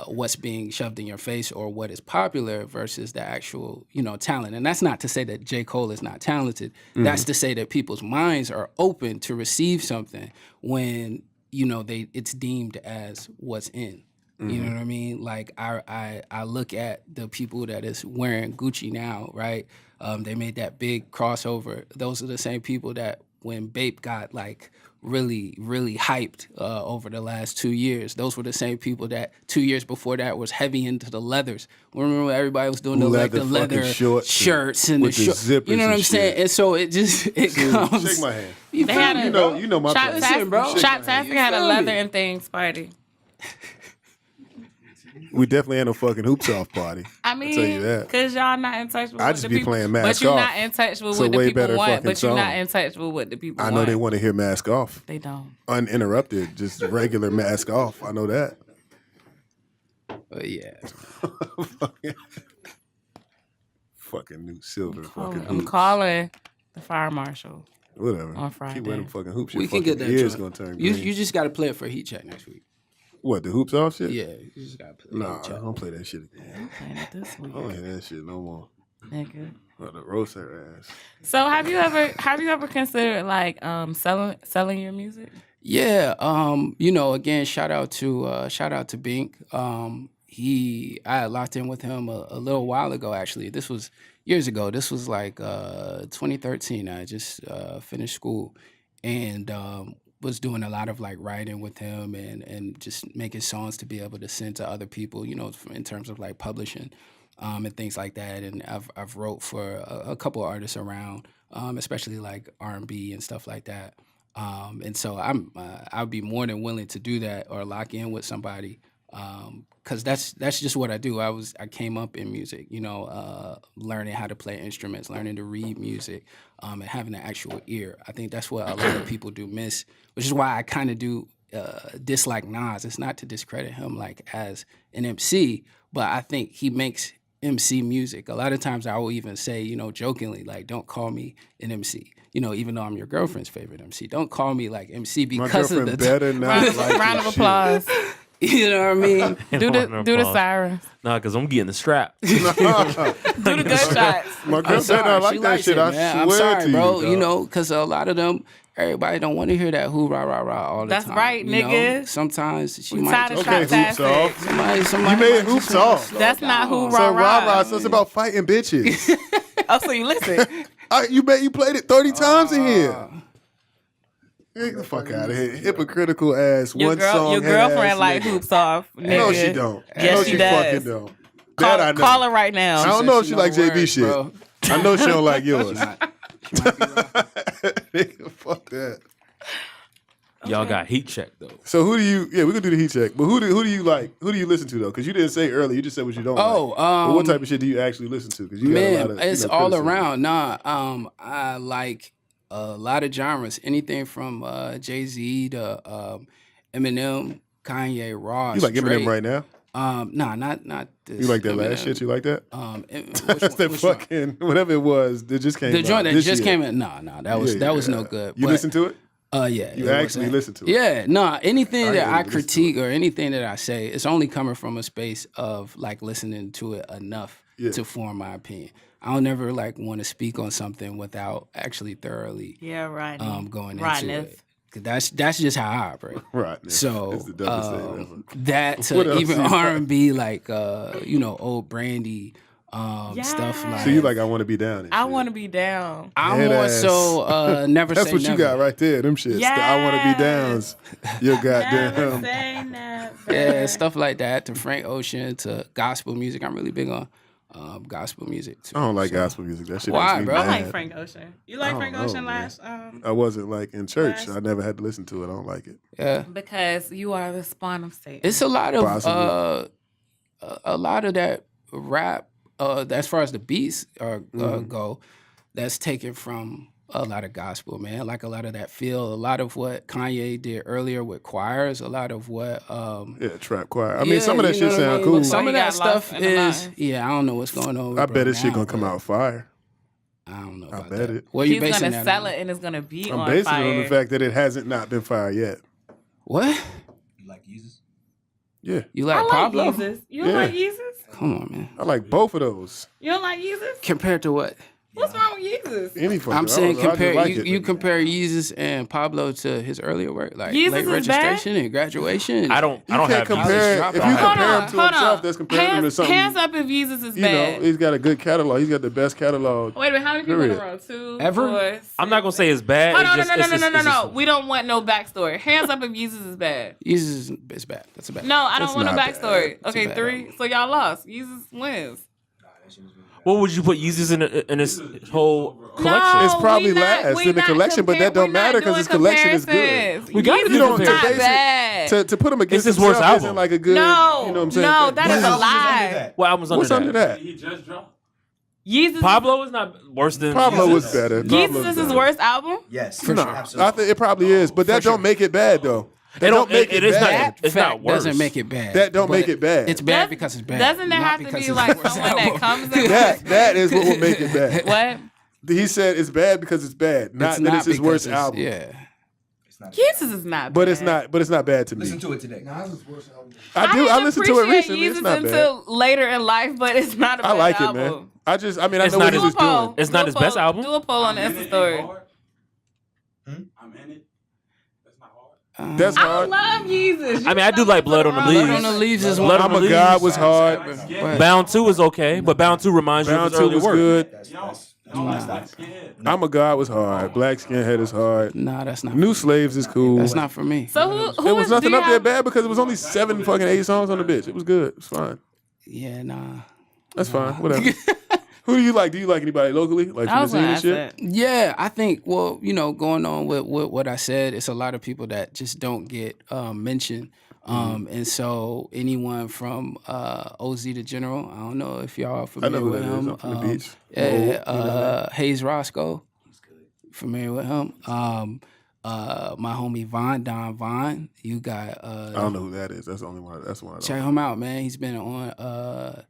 what's being shoved in your face or what is popular versus the actual talent. And that's not to say that J. Cole is not talented. That's to say that people's minds are open to receive something when it's deemed as what's in. You know what I mean? Like I look at the people that is wearing Gucci now, right? They made that big crossover. Those are the same people that when Bape got like really, really hyped over the last 2 years, those were the same people that 2 years before that was heavy into the leathers. Remember everybody was doing the leather shirts and the zippers. You know what I'm saying? And so it comes. Shake my hand. They had a, You know my Shot place. bro. Shot Tastic had a leather and things party. We definitely ain't no fucking hoops off party. I mean, tell you that. Because y'all not in touch with I what just the be people, playing but Mask you're Off. not in touch with It's a what the way people better want, fucking but you're not song. in touch with what the people I want. know they want to hear Mask Off. They don't. Uninterrupted, just regular Mask Off. I know that. Yeah. Fucking New Silver. Fucking I'm hoops. calling the fire marshal. Whatever. on Friday. Keep wearing them fucking hoops. We Your can get fucking that ears joint. gonna turn You green. just got to play it for Heat Check next week. What, the hoops off shit? Yeah, you just got to play it Nah, for Heat Check. don't play that shit again. I'm playing it this I week, don't hear that shit no more. nigga. Well, the roast her ass. So have you ever considered like selling your music? Yeah, again, shout out to Bink. I had locked in with him a little while ago. Actually, this was years ago. This was like 2013. I just finished school and was doing a lot of like writing with him and just making songs to be able to send to other people. In terms of like publishing and things like that. And I've wrote for a couple of artists around, especially like R&B and stuff like that. And so I'd be more than willing to do that or lock in with somebody, because that's just what I do. I came up in music, learning how to play instruments, learning to read music, and having an actual ear. I think that's what a lot of people do miss, which is why I kind of do dislike Nas. It's not to discredit him like as an MC, but I think he makes MC music. A lot of times I will even say, jokingly, like, don't call me an MC. Even though I'm your girlfriend's favorite MC, don't call me like MC because of the better not like Round of applause. You know what I mean? Do the sirens. Nah, because I'm getting the strap. Do the gunshots. My girl I'm better not sorry, like she that likes shit. it, I man. swear I'm sorry, to bro. you, dog. Because a lot of them, everybody don't want to hear that who rah rah rah all the That's time. right, you know? nigga. Sometimes she We might tired just of Okay, Shot hoops Tastic. off. somebody You made might it hoops just wanna off. slow That's not down. who So rah-rah. rah-rah, so it's about fighting bitches. Oh, so you listen. You played it 30 times in here. Get the fuck out of here. Hypocritical ass. Your One song. your girlfriend like hoops off. Nigga. No, she don't. Yes, no, she she does. fucking don't. That I know. Call her right now. I don't know if she like JB words, shit. bro. I know she don't like yours. She might be right. Nigga, fuck that. Y'all got heat check though. So who do you? Yeah, we can do the heat check. But who do you like? Who do you listen to though? Because you didn't say earlier. You just said what you don't like. But what type of shit do you actually listen to? Because you got a lot of, it's all criticism. around. I like a lot of genres. Anything from Jay-Z to Eminem, Kanye, Ross. You like Eminem Drake. right now? Nah, not this. You like that Eminem. last shit? You like that? Which That one? fucking whatever it was that just came. The out joint that this just year. came in. Nah, that was no good. You but, listen to it? Yeah. You it actually wasn't- listen to it? Yeah, no. Anything I that didn't I listen to critique or anything that I say, it's only coming from a space of like listening to it enough to form my opinion. I don't never like want to speak on something without actually thoroughly Yeah, right. going into Rightness. it. 'Cause that's just how I operate. Right. So It's the dumbest thing ever. that What to else even you like? R&B like old Brandy stuff like. So you like I want to be down. And I shit. want to be down. I'm Head more ass. so never That's say what never. you got right there. Them shits. The I want to be downs. Your Never goddamn. say never. Yeah, stuff like that. To Frank Ocean, to gospel music. I'm really big on gospel music too. I don't like So, gospel music. That shit Why, makes me bro? I mad. like Frank Ocean. You like I Frank don't know, Ocean man. last? I wasn't like in church. Last- I never had to listen to it. I don't like it. Yeah, Because you are the spawn of Satan. it's a lot of Possibly. a lot of that rap. As far as the beats Mm-hmm. go, that's taken from a lot of gospel, man. Like a lot of that feel, a lot of what Kanye did earlier with choirs, a lot of what. Yeah, trap choir. I mean, some of that you know shit what I sound mean? cool. But some He of that got lost stuff in the is, line. yeah, I don't know what's going on. With I bro bet this shit now, gonna come but out fire. I don't know I about bet that. it. What are you He's basing gonna that sell on? it and it's gonna be I'm on basing fire. it on the fact that it hasn't not been fire yet. What? You like Jesus? Yeah, You I like like Pablo? Jesus. You don't Yeah. like Jesus? Come on, man. I like both of those. You don't like Jesus? Compared to what? What's wrong with Jesus? Any fucking. I'm saying I just compare like you, it. you compare Yeezus and Pablo to his earlier work, like Yeezus late is bad? registration and graduation. I don't You have can't compare. Dropout. If you Hold compare on, him to hold himself, on. that's comparing him to something. Hands up if Jesus is You bad. know, he's got a good catalog. He's got the best catalog. Wait a minute, how many people in a Period. row? Two, Ever? 4, 6. I'm not gonna say it's bad. Hold it's on, just, no. it's just- We don't want no backstory. Hands up if Jesus is bad. Yeezus is bad. That's a bad. No, I don't That's want no not bad. backstory. That's a Okay, bad 3. album. So y'all lost. Jesus wins. What would you put Yeezus in his whole collection? No, It's probably we not- last we in the not collection, but that compare- don't we not matter 'cause doing his collection is good. comparisons. We gotta Jesus do You don't is to not base it bad. to put him against It's his worst himself album. isn't like a good. No, you know what I'm saying? no, that is a What's lie. under that? What album's What's under that? He just dropped. Jesus, Pablo is not worse than Pablo Yeezus. was better. Jesus Pablo's is his better. worst album. Yes, No, absolutely. I think it probably is, but that don't make it bad though. That don't make it is not- bad. It's Fact not worse. doesn't make it bad. That don't but make it bad. It's bad Does- because it's bad. Doesn't there not have to because be it's like the worst someone that album. comes in? That is what will make it bad. What? He said it's bad because it's bad, not It's that it's his because worst it's- album. Yeah. It's not Jesus is not. But bad. it's not. But it's not bad to me. Listen to it today. I I do. I didn't listened to it appreciate recently. It's Jesus not bad. until later in life, but it's not a I bad like it, album. man. I It's know not what he his- was Do a poll. doing. It's not his best album? Do a poll on the I'm in Insta it, story. hard. I'm in it. That's not hard. That's I hard. love Jesus. I mean, I do like Blood on the Blood Leaves. on the Leaves is one. Blood I'm on the a God Leaves. was hard. But Bound 2 is okay, but Bound 2 reminds you of Bound his 2 earlier was work. good. That's Black black skinhead. I'm a God was hard. Black Skinhead is hard. nah, that's not. New Slaves is cool. That's not for me. So who There was is- nothing do you up there have- bad because it was only 7 fucking 8 songs on the bitch. It was good. It's fine. Yeah, nah. That's fine. Whatever. Who do you like? Do you like anybody locally? Like I from the was scene gonna and ask shit? that. Yeah, I think. Well, going on with what I said, it's a lot of people that just don't get mentioned. And so anyone from OZ the General, I don't know if y'all are I familiar know who with that is. him. I'm from the beach. Yeah, Hayes Roscoe, familiar with him. My homie Don Vaughn, you got. I don't know who that is. That's the only one. That's one. I Check don't. him out, man. He's been on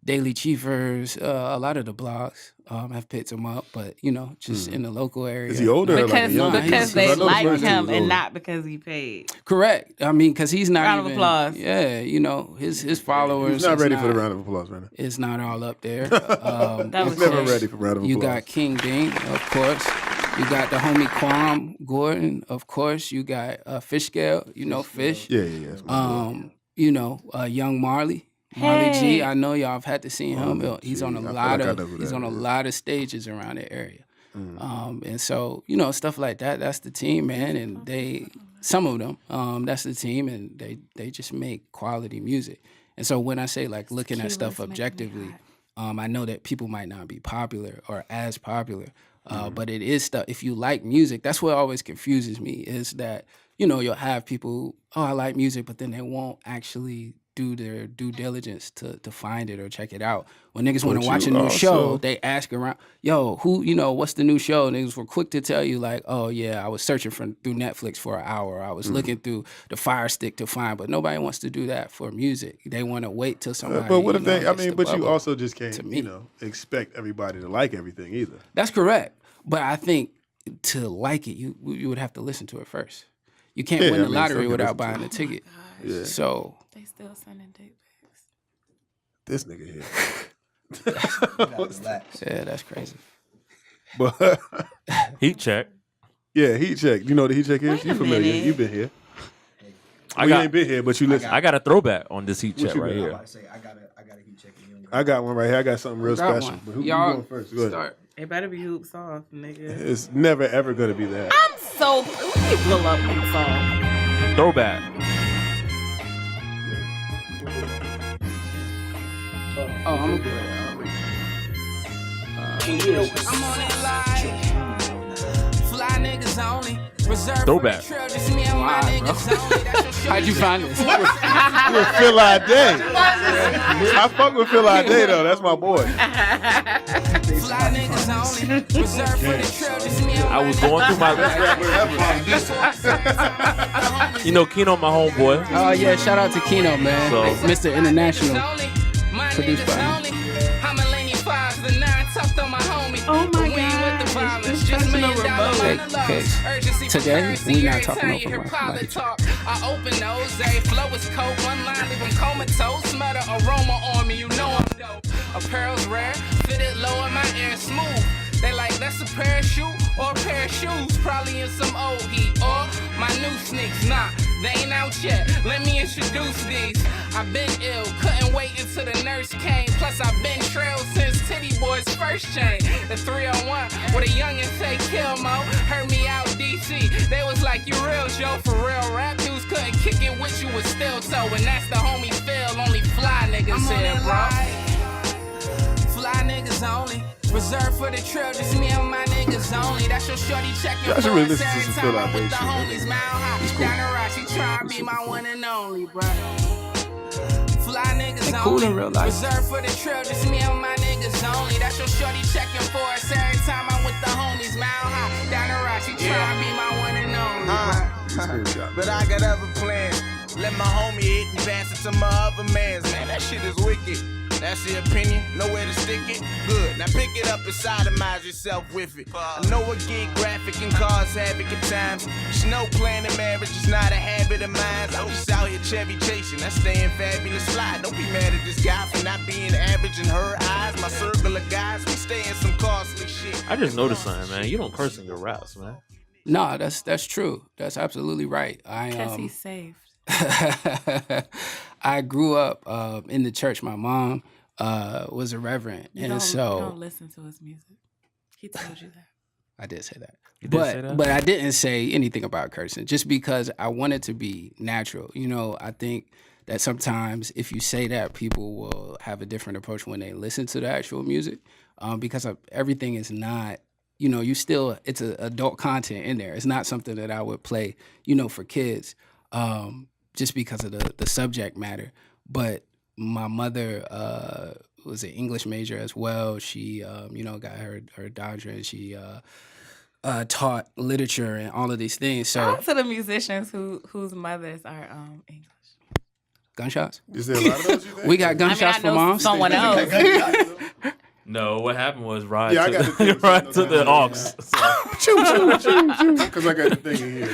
Daily Chiefers, a lot of the blogs have picked him up, but just in the local area. Is he older or like a Because younger? because I they know the like first two him was and older. not because he paid. Correct. I mean, because he's not Round of even. applause. Yeah, his followers. He's not is ready for the round of applause right now. It's not all up there. That was He's never close. ready for round of applause. You got King Ding, of course. You got the homie Quam Gordon, of course. You got hSkale, you know Fish. Yeah. That's my boy. You know, Young Marley. Marley G, Hey. I know y'all have had to see him. He's on a I feel lot like I of know who he's that on a is. lot of stages around the area. And so, you know, stuff like that, that's the team, man. And some of them, that's the team, and they just make quality music. And so when I say like looking at stuff objectively, I know that people might not be popular or as popular, but it is stuff. If you like music, that's what always confuses me is that, you know, you'll have people, oh, I like music, but then they won't actually do their due diligence to find it or check it out. When niggas want to watch a new show, they ask around, yo, who, you know, what's the new show? Niggas were quick to tell you like, oh yeah, I was searching through Netflix for an hour. I was looking through the Fire Stick to find, but nobody wants to do that for music. They want to wait till somebody. But what if they? I hits mean, the but you bubble. also just can't, to me. you know, expect everybody to like everything either. That's correct. But I think to like it, you would have to listen to it first. You can't win the lottery without buying the ticket. Yeah. So They still sending dick pics. This nigga here. You gotta relax. yeah, that's crazy. But Heat check. yeah, heat check. You know what the heat check is? Wait You a familiar? minute. You been here. I You got ain't been here, but you listen. I got a throwback on this heat check you right got? I'm here. about to say I gotta heat check you. I got one right here. I got something real Got special. one. But who Y'all you going first? Go ahead. start. It better be hoops off, nigga. It's never ever gonna be that. I'm so. Let me pull up hoops off. Throwback. Oh, I'm gonna I'm on it live. Fly niggas only. Reserved Throwback. for the trail, just me and my Wow, bro. niggas only. That's your show. How'd you find this? With Phil Day. I fuck with Phil Day though. That's my boy. Fly niggas only. Reserved for the trail, just me and my I was going through my You know, Keno, my homeboy. Oh yeah, shout out to Keno, man. So- Mr. International. My Produced by niggas him. only. I'm a Lenny Fives, the 9 tucked on my homie. Oh my We ain't with the gosh, violence, it's just touching a $1 million remote. monologues. Urgency for Today, currency, we not every talking time over you hear my pilot mic. talk. I open those, flow is cold, one line, leave them comatose. Smell the aroma on me, you know I'm dope. Apparel's rare, fitted low in my ear, smooth. They like, that's a parachute or a pair of shoes, probably in some old heat. Or my new sneaks, nah, they ain't out yet. Let me introduce these. I've been ill, couldn't wait until the nurse came. Plus I've been trailed since Titty Boy's first chain. The 301, where the youngin' say kill mo. Heard me out DC. They was like, you real, Joe, for real. Rap dudes couldn't kick it with you with still toe. And that's the homie Phil, only fly niggas here, bro. Fly niggas only. Reserved for the trail, just me and my niggas only. That's your shorty checking Y'all should for really us listen to every some time Phil I'm Out with the Day homies, mile high. Down the rock, she try to be my one and only, bro. Fly niggas They cool only. in real life. Reserved for the trail, just me and my niggas only. That's your shorty checking for us every time I'm with the homies, mile high. Down the rock, she try to be my one and only, bro. But I got other plans. Let my homie hit and pass it to my other mans. Man, that shit is wicked. That's your opinion, nowhere to stick it. Good, now pick it up and sodomize yourself with it. I know it get graphic and cause havoc at times. There's no plan in marriage, it's not a habit of mine. I'm just out here Chevy chasing, that's staying fabulous fly. Don't be mad at this guy for not being average in her eyes. My circle of guys, we stay in some costly shit. I just noticed something, man. You don't curse in your raps, man. No, that's true. That's absolutely right. Because he's saved. I grew up in the church. My mom was a reverend, You and don't, so you don't listen to his music. He told you that. I did say that. You did say that? But I didn't say anything about cursing, just because I wanted to be natural. You know, I think that sometimes if you say that, people will have a different approach when they listen to the actual music, because everything is not. You know, it's a adult content in there. It's not something that I would play, you know, for kids, just because of the subject matter. But my mother was an English major as well. She, you know, got her doctorate, and she taught literature and all of these things. So Shout out to the musicians whose mothers are English. gunshots. Is there a lot of those you think? We got gunshots I for know moms. someone else. No, what happened was Rod Yeah, I got the thing. Rod took the aux. Because I got the thing in here.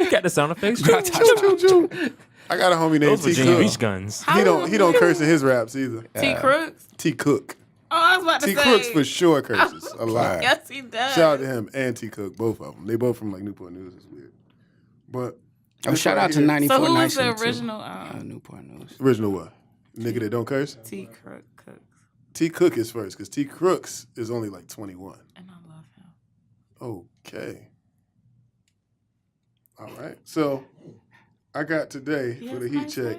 You got the sound effects. Choo, choo, choo. I got a homie named Those T Virginia Cook. Beach guns. He don't curse in his raps either. T. Crooks. T Cook. Oh, I was about to T say. Crooks for sure curses a lot. Yes, he does. Shout out to him and T Cook, both of them. They both from like Newport News. It's weird, but shout out to 94 So who was Nice the too. original Newport News. original what? Nigga that don't curse. T Cooks? T Cook is first because T Crooks is only like 21. And I love him. Okay. All right. So I got today for the heat check.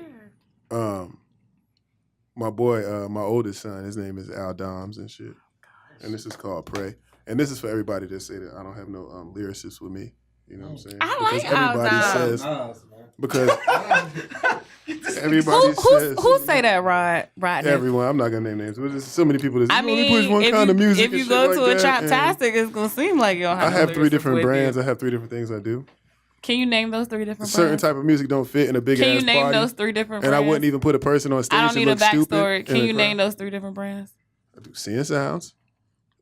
My boy, my oldest son, his name is Al Doms and shit. And this is called Pray. And this is for everybody that say that I don't have no lyricists with me. You know what I'm saying? I like Al Doms. Because everybody says. Who say that, Rod? Everyone. I'm not going to name names. But there's so many people that I only mean, push one kind of music. if you and go shit to like a that, Traptastic, it's going to seem like you don't have I have no 3 lyricists different with brands. you. I have 3 different things I do. Can you name those 3 different Certain brands? type of music don't fit in a big ass Can party. you name those 3 different And brands? I wouldn't even put a person on stage I don't need a look stupid. backstory. Can in a you name crowd. those 3 different brands? I do Seeing Sounds.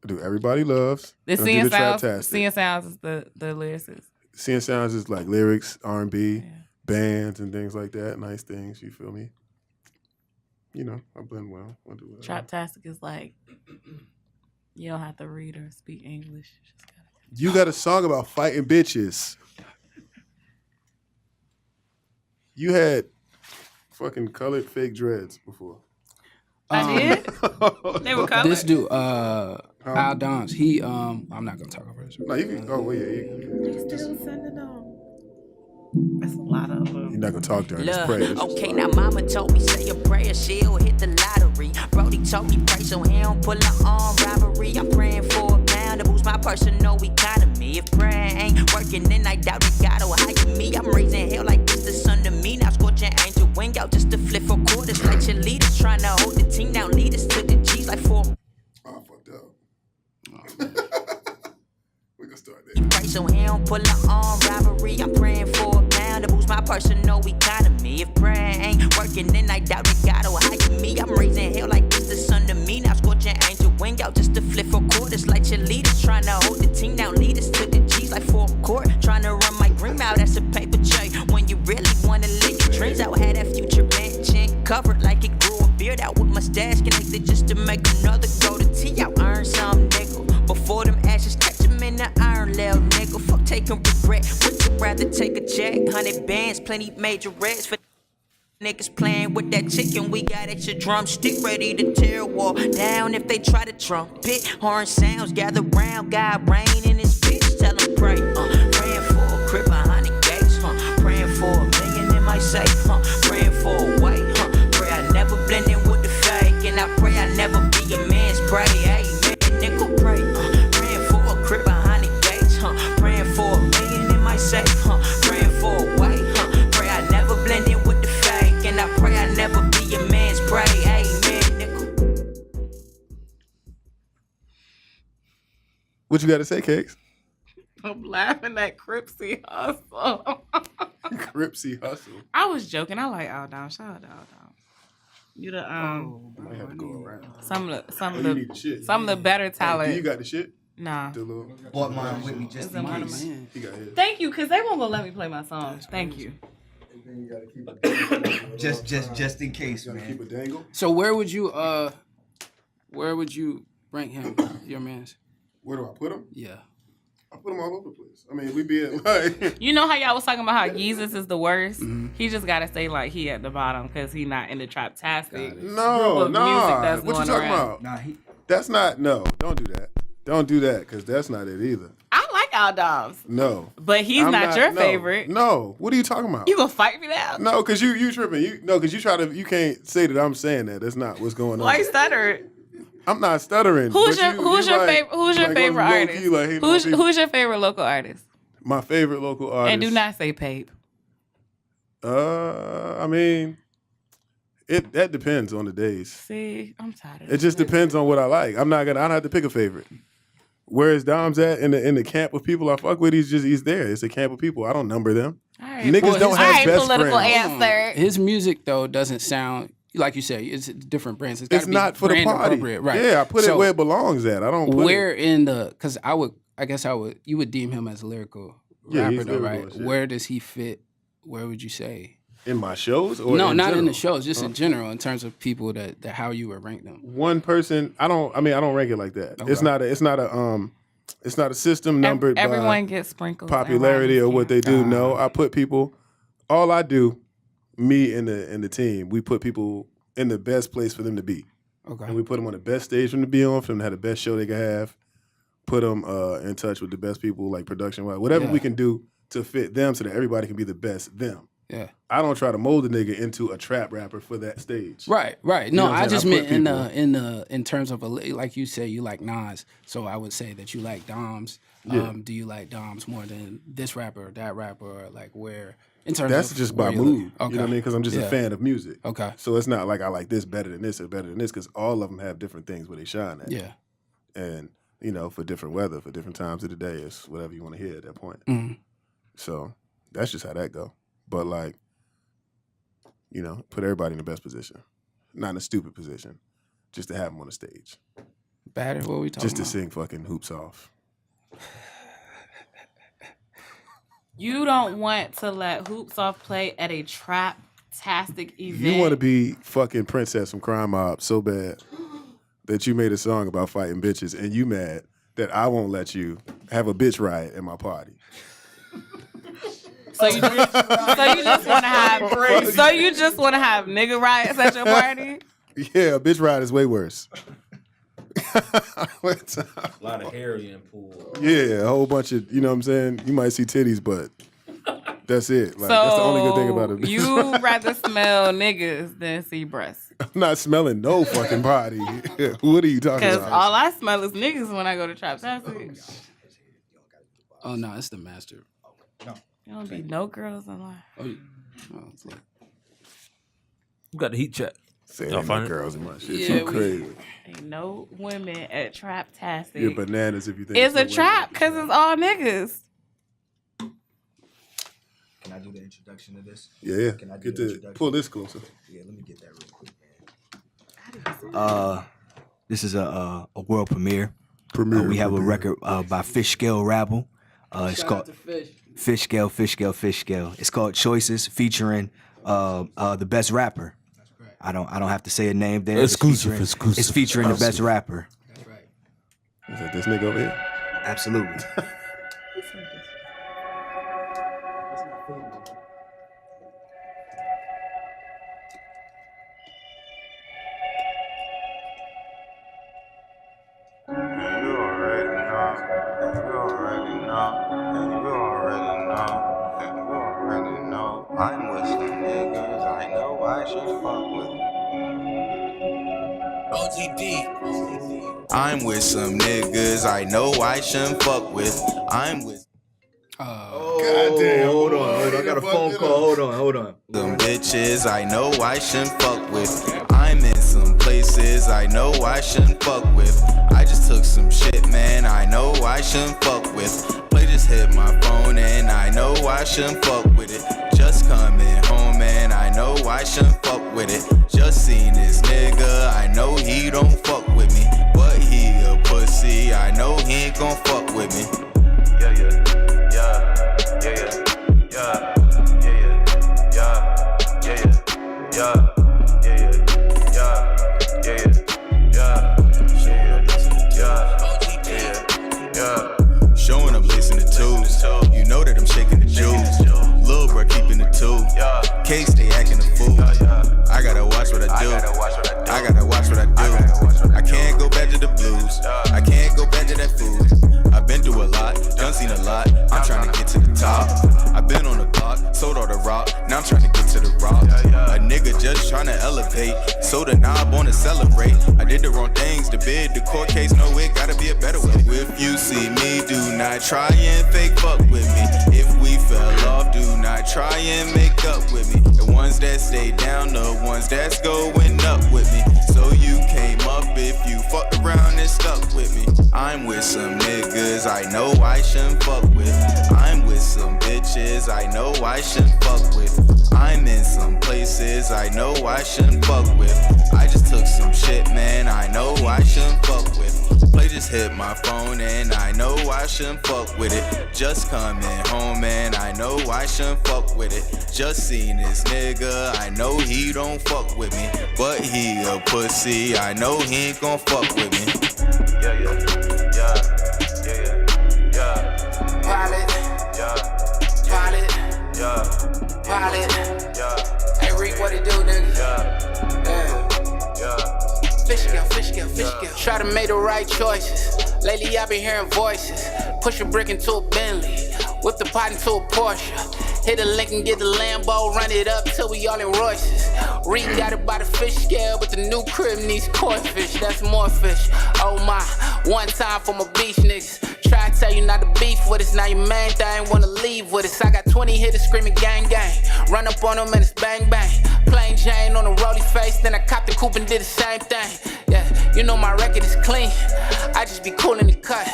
I do Everybody Loves. The and I do Seeing the Sounds. Traptastic. Seeing Sounds is the lyricist. Seeing Sounds is like lyrics, R&B, Yeah. bands, and things like that. Nice things, you feel me? You know, I blend well. I do well. Traptastic is like you don't have to read or speak English. You just gotta. You got a song about fighting bitches. You had fucking colored fake dreads before. I did. They were colored. This dude, Al Doms, he I'm not gonna talk over his. No, you can. Oh, well, yeah, you can. They still sending them. That's a lot of them. You're not gonna talk during this prayer. Okay, now mama told me say a prayer, she'll hit the lottery. Brody told me pray so he don't pull an armed robbery. I'm praying for a pound to boost my personal economy. If prayer ain't working, then I doubt it God will hire me. I'm raising hell like this the son to me. Now scorching angel wing out just to flip for quarters like cheerleaders. Trying to hold the team down, lead us to the G's like 4. Oh, I fucked up. We can start there. Pray so he don't pull an armed robbery. I'm praying for a pound to boost my personal economy. If prayer ain't working, then I doubt it God will hire me. I'm raising hell like this the son to me. Now scorching angel wing out just to flip for quarters like cheerleaders. Trying to hold the team down, lead us to the G's like 4 court. Trying to run my dream out, that's a paper chase. When you really want to live your dreams out, had that future mansion covered like it grew a beard out with mustache connected just to make another go to tea. I earn some nickel before them ashes catch them in the iron, little nigga. Fuck taking regret. Would you rather take a check? 100 bands, plenty major reds for niggas playing with that chicken. We got at your drumstick ready to tear a wall down if they try to trumpet. Horn sounds gather round, God rain in his bitch. Tell him pray. Praying for a crib behind the gates. Praying for a million in my safe. Praying for a white. Pray I never blend in with the fake. And I pray I never be a man's prey. Amen, nickel pray. Praying for a crib behind the gates. Praying for a million in my safe. Praying for a white. Pray I never blend in with the fake. And I pray I never be a man's prey. Amen, nickel. What you got to say, Cakes? I'm laughing at Cripsy Hustle. Cripsy Hustle. I was joking. I like Al Down. Shout out to Al Down. You the I might have to go around. some of Oh, the you need the shit. some of the better talent. You got the shit? Nah. The little. Bought mine with me just It's in in one of case. mine. He got his. Thank you, because they won't gonna let me play my songs. Thank you. Then you gotta keep it just in case, Gotta man. keep it dangle. So where would you rank him, your man's? Where do I put him? Yeah. I put him all over the place. I mean, we be at like. You know how y'all was talking about how Yeezus is the worst? He just gotta stay like he at the bottom because he not in the Traptastic. No, Group of music that's What you going talking around. about? Nah, That's not. No, don't do that. Don't do that because that's not it either. I like Al Dobbs, No. but he's I'm not your no, favorite. No. What are you talking about? You gonna fight me now? No, because you tripping. Because you try to. You can't say that I'm saying that. That's not what's going on. Why you stuttering? I'm not stuttering. Who's but your like- favorite? Who's your like favorite on low artist? key, like, hating on people. Who's your favorite local artist? My favorite local artist? And do not say Pape. I mean, that depends on the days. See, I'm tired of It just depends on what I like. I don't have to pick a favorite. Where's Dom's at in the camp of people I fuck with? He's there. It's a camp of people. I don't number them. All right, Niggas don't have best political friends. answer. His music though doesn't sound like you say. It's different brands. It's, It's gotta be not for the brand party. appropriate, right? Yeah, I put So it where it belongs at. I don't put where it. in the? Because you would deem him as a lyrical Yeah, rapper, he's though, lyrical right? as shit. Where does he fit? Where would you say? In my shows, or no, not general? in the shows, just in general, in terms of people that how you would rank them. One person, I don't rank it like that. Okay. It's not a system numbered everyone by gets sprinkled popularity or what they do. No, I put people. All I do, me and the team, we put people in the best place for them to be. Okay. And we put them on the best stage for them to be on, for them to have the best show they can have. Put them in touch with the best people, like production-wise, whatever we can do to fit them, so that everybody can be the best them. Yeah. I don't try to mold a nigga into a trap rapper for that stage. Right. No, You know what I I'm just saying? meant in terms of like you say you like Nas, so I would say that you like Doms. Yeah. Do you like Doms more than this rapper or that rapper, or like where in terms That's of just by where you mood. look? Okay. You know what I mean? Because I'm just a fan of music. Okay. So it's not like I like this better than this or better than this, because all of them have different things where they shine at. Yeah. And for different weather, for different times of the day, it's whatever you want to hear at that point. Mm-hmm. So that's just how that go. But like, put everybody in the best position, not in a stupid position, just to have them on the stage. Badder, what are we talking Just to about? sing fucking hoops off. You don't want to let Hoops Off play at a trap-tastic event. You want to be fucking Princess from Crime Mob so bad that you made a song about fighting bitches, and you mad that I won't let you have a bitch riot at my party. So you just want to have nigga riots at your party? Yeah, a bitch riot is way worse. A lot of hair in pool. Yeah, a whole bunch of, you know what I'm saying? You might see titties, but that's it. Like, that's the only good thing about it. You rather smell niggas than see breasts. I'm not smelling no fucking body. What are you talking Because about? all I smell is niggas when I go to Trap Tastic. Oh no, it's the master. There don't be no girls in line. It's like, You got the heat check. Saying Y'all no find it? girls and my shit. Yeah, You crazy. Ain't no women at Trap Tastic. You're bananas if you think It's a no trap women. because it's all niggas. Can I do the introduction to this? Yeah. Can I do Get the to introduction? pull this closer. Yeah, let me get that real quick, man. This is a world premiere. We have a record by hSkale Rabble. It's called hSkale. It's called Choices, featuring the best rapper. I don't have to say a name there. Exclusive. It's featuring the best rapper. that's right. Is that this nigga over here? Absolutely. I'm with some niggas I know I should fuck with. OTD. I'm with some niggas I know I shouldn't fuck with. I'm with. Goddamn, hold on. I got a phone call. Hold on. Some bitches I know I shouldn't fuck with. I'm in some places I know I shouldn't fuck with. I just took some shit, man, I know I shouldn't fuck with. Play just hit my phone and I know I shouldn't fuck with it. Just coming home and I know I shouldn't fuck with it. Just seen this nigga, I know he don't fuck with me. But he a pussy, I know he ain't gon' fuck with me. Showing up lacing the tubes. You know that I'm shaking the juice. Lil' bro keeping the two. Case they acting a fool. I gotta watch what I do. I gotta watch what I do. I can't go back to the blues. I can't go back to that food. I've been through a lot, done seen a lot. I'm trying to get to the top. I've been on the block, sold all the rock. Now I'm trying to get to the rock. A nigga just trying to elevate. So the knob wanna celebrate. I did the wrong things to bid the court case. No, it gotta be a better way. If you see me, do not try and fake fuck with me. If we fell off, do not try and make up with me. The ones that stay down, the ones that's going up with me. So you came up if you fucked around and stuck with me. I'm with some niggas I know I shouldn't fuck with. I'm with some bitches I know I shouldn't fuck with. I'm in some places I know I shouldn't fuck with. I just took some shit, man, I know I shouldn't fuck with. Play just just hit my phone and I know I shouldn't fuck with it. Just coming home and I know I shouldn't fuck with it. Just seen this nigga, I know he don't fuck with me. But he a pussy, I know he ain't gon' fuck with me. Pilot. Hey Rick, what it do, nigga? Fish scale. Try to make the right choices. Lately I've been hearing voices. Push a brick into a Bentley. Whip the pot into a Porsche. Hit a lick and get the Lambo. Run it up till we all in Royces. Reed got it by the fish scale, but the new crib needs koi fish. That's more fish. Oh my, one time for my beach niggas. Try to tell you not to beef with us. Now your main thing wanna leave with us. I got 20 hitters screaming gang gang. Run up on them and it's bang bang. Plain Jane on a rolly face. Then I copped the coupe and did the same thing. Yeah, you know my record is clean. I just be cool in the cut.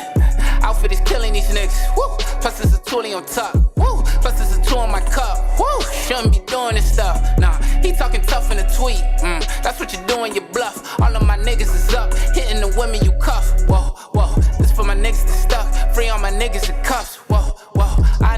Outfit is killing these niggas. Woo. Plus there's a toolie on top. Woo. Plus there's a two on my cup. Woo. Shouldn't be doing this stuff. Nah, he talking tough in a tweet. That's what you're doing, you bluff. All of my niggas is up, hitting the women you cuff. Whoa, whoa. This for my niggas that's stuck. Free all my niggas in cuffs. Whoa, whoa. I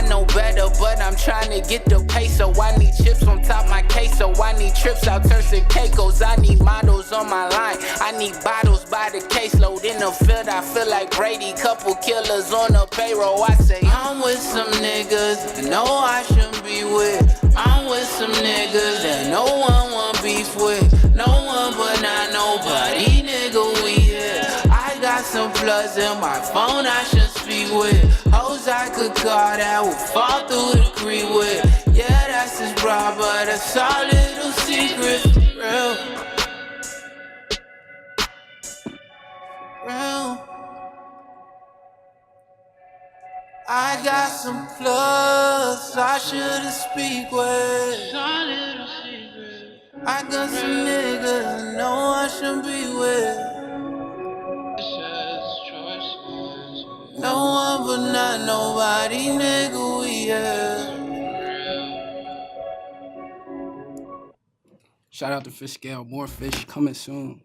know better, but I'm trying to get the peso. I need chips on top my queso. I need trips out turns to Caicos. I need models on my line. I need bottles by the caseload. In the field, I feel like Brady. Couple killers on the payroll. I say, I'm with some niggas that know I shouldn't be with. I'm with some niggas that no one want beef with. No one but not nobody, nigga, we here. I got some plugs in my phone I should speak with. Hoes I could call that would fall through the creek with. Yeah, that's his bra, but that's our little secret. Real. I got some plugs I shouldn't speak with. I got some niggas I know I shouldn't be with. No one but not nobody, nigga, we here. Shout out to Fish Scale. More fish coming soon.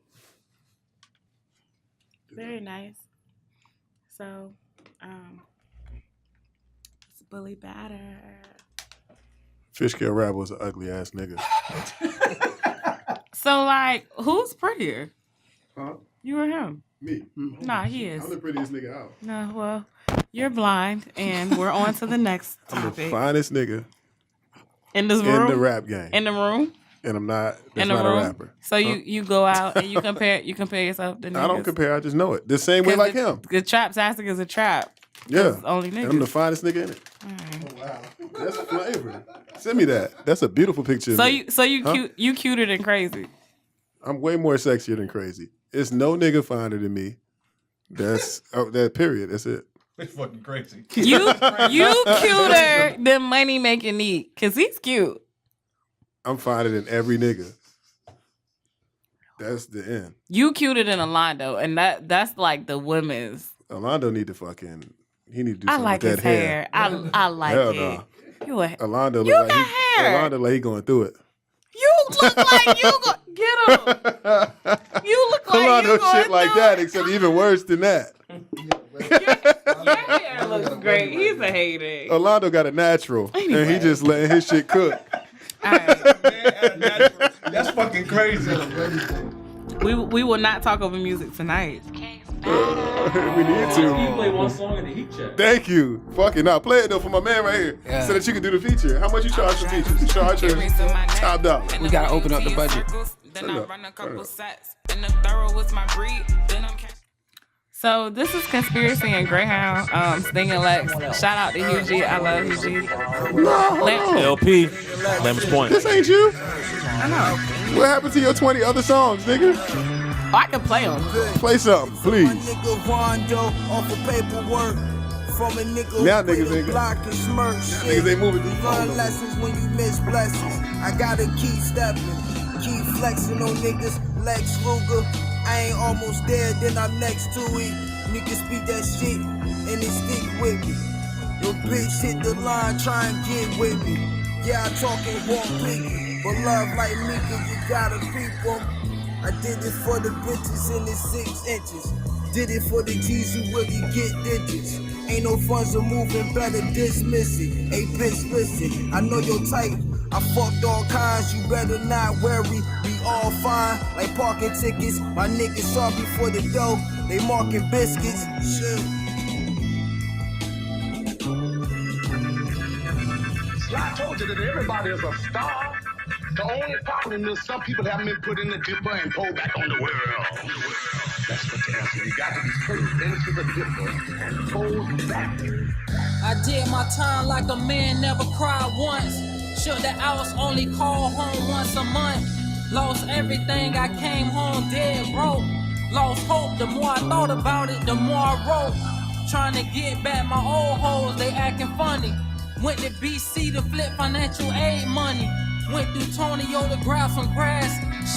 Very nice. So, it's Bully Batter. Fish scale Rabble is an ugly ass nigga. So, like, who's prettier? Huh? You or him? Me. Nah, he is. I'm the prettiest nigga out. No, well, you're blind, and we're on to the next topic. I'm the finest nigga in this room? In the rap game. In the room? And I'm not. In the not room? a rapper. So you go out and you compare yourself to niggas? I don't compare. I just know it. The same way like him. The traptastic is a trap. Yeah. Only niggas. And I'm the finest nigga in it. Right. Oh, wow. That's flavor. Send me that. That's a beautiful picture. You cuter than crazy. I'm way more sexier than crazy. It's no nigga finer than me. That's that period. That's it. It's fucking crazy. You cuter than Money Making Neat, cause he's cute. I'm finer than every nigga. That's the end. You cuter than Alondo, and that's like the women's. Alondo need to fucking. He need to do something like with his that hair. I like Hell it. no. Alondo look like got hair. Alondo like he going through it. You look like you go get him. You look like Alondo you going shit like through that, it. except even worse than that. Your hair looks great. He's a hater. Alondo got a natural, and he just letting his shit cook. All right. That's fucking crazy. We will not talk over music tonight. We need to. You play one song in the heat check. Thank you. Fucking now, play it though for my man right here, so that you can do the feature. How much you charge for features? Charge her top dollar. We gotta open up the budget. So this is Conspiracy and Greyhound-sting-lex. Shout out to Hugh G. I love Hugh G. LP, Lemons Point. This ain't you. I know. What happened to your 20 other songs, nigga? Oh, I can play them. Play something, please. Now niggas ain't niggas ain't moving. Learn lessons when you miss blessings. I gotta keep stepping, keep flexing on niggas. Lex Luger, I ain't almost there, then I'm next to it. Niggas speak that shit and they stick with me. Your bitch hit the line, try and get with me. Yeah, I talk and walk biggie, but love like me, cause you gotta creep 'em. I did it for the bitches in the 6 inches. Did it for the G's who really get digits. Ain't no funds are moving, better dismiss it. Hey bitch, listen, I know your type. I fucked all kinds, you better not worry. We all fine, like parking tickets. My niggas saw before the dough, they marking biscuits. Shit. I told you that everybody is a star. The only problem is some people haven't been put in the dipper and pulled back on the world. That's what the answer. You got to be put into the dipper and pulled back. I did my time like a man, never cried once. Shook the house, only call home once a month. Lost everything, I came home dead broke. Lost hope, the more I thought about it, the more I wrote. Trying to get back my old hoes, they acting funny. Went to BC to flip financial aid money. Went through Tonio to grab some grass.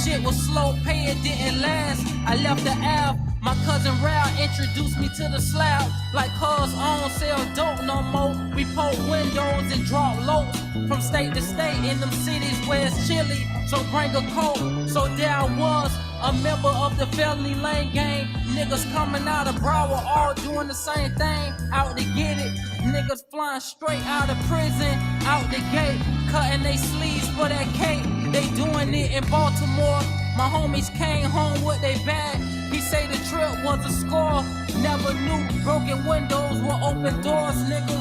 Shit was slow pay, it didn't last. I left the Ave. My cousin Rao introduced me to the slab. Like cuz I don't sell dope no more. We pull windows and drop lows from state to state in them cities where it's chilly. So bring a coat. So there I was, a member of the felony lane gang. Niggas coming out of Broward, all doing the same thing. Out to get it. Niggas flying straight out of prison, out the gate. Cutting they sleeves for that cake. They doing it in Baltimore. My homies came home with they bag. He say the trip was a score. Never knew broken windows will open doors, nigga.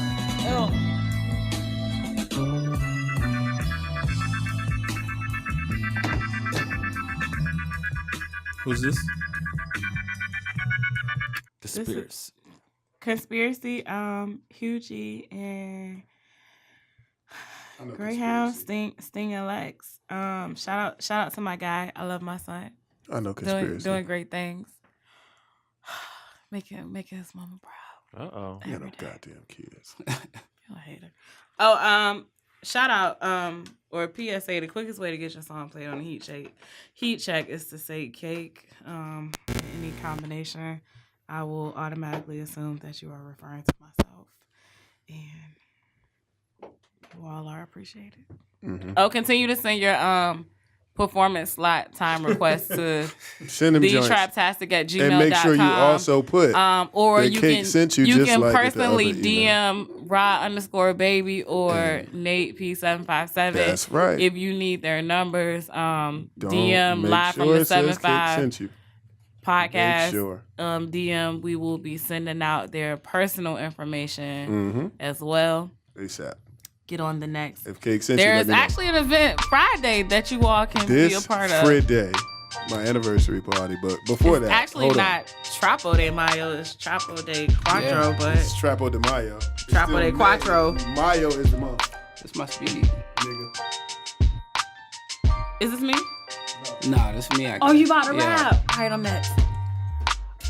Who's this? Conspiracy, Hughie and Greyhound-sting-lex. Shout out to my guy. I love my son. I know Conspiracy. Doing great things. Making his mama proud. Uh-oh. You know, goddamn kids. I hate her. Oh, shout out, or PSA, the quickest way to get your song played on the Heat Check is to say cake, any combination. I will automatically assume that you are referring to myself. And you all are appreciated. Mm-hmm. Oh, continue to send your performance slot time requests to thetraptastic@gmail.com. And make sure you also put or that you Cake can sent you you just can like personally the other DM Rod_baby or Nate P757. That's right. If you need their numbers, DM live from the 75 podcast. DM, we will be sending out their personal information as well. ASAP. Get on the next. If Cake sent there you, is actually an event Friday that you all can be a part of. This Friday, my anniversary party. But before it's that, actually not Trapo de Mayo. It's Trapo de Quattro, but it's Trapo de Mayo. Trapo de Quattro. Mayo is the month. This my speedy, nigga. Is this me? Nah, this me. Oh, you about to rap? All right, I'm next.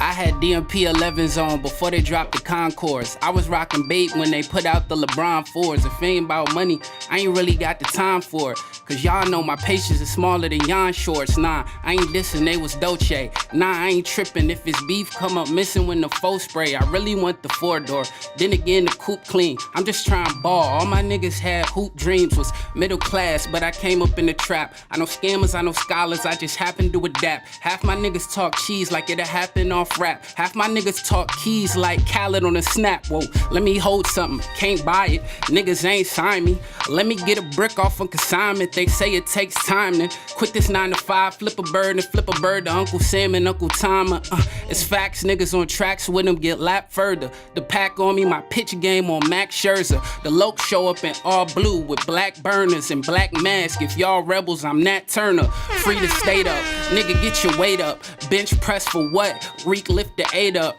I had DMP 11s on before they dropped the Concourse. I was rocking bait when they put out the LeBron 4s. If it ain't about money, I ain't really got the time for it. Cause y'all know my patience is smaller than yon shorts. Nah, I ain't dissing, they was Dolce. Nah, I ain't tripping if it's beef come up missing when the faux spray. I really want the 4-door. Then again, the coupe clean. I'm just trying to ball. All my niggas had hoop dreams, was middle class, but I came up in the trap. I know scammers, I know scholars, I just happen to adapt. Half my niggas talk cheese like it'll happen off rap. Half my niggas talk keys like Khaled on a snap. Whoa, let me hold something, can't buy it. Niggas ain't sign me. Let me get a brick off on consignment. They say it takes time to quit this 9 to 5, flip a bird and flip a bird to Uncle Sam and Uncle Tom. It's facts, niggas on tracks with them get lapped further. The pack on me, my pitch game on Max Scherzer. The Lokes show up in all blue with black burners and black mask. If y'all rebels, I'm Nat Turner. Free to state up, nigga get your weight up. Bench press for what? Reek lift the 8 up.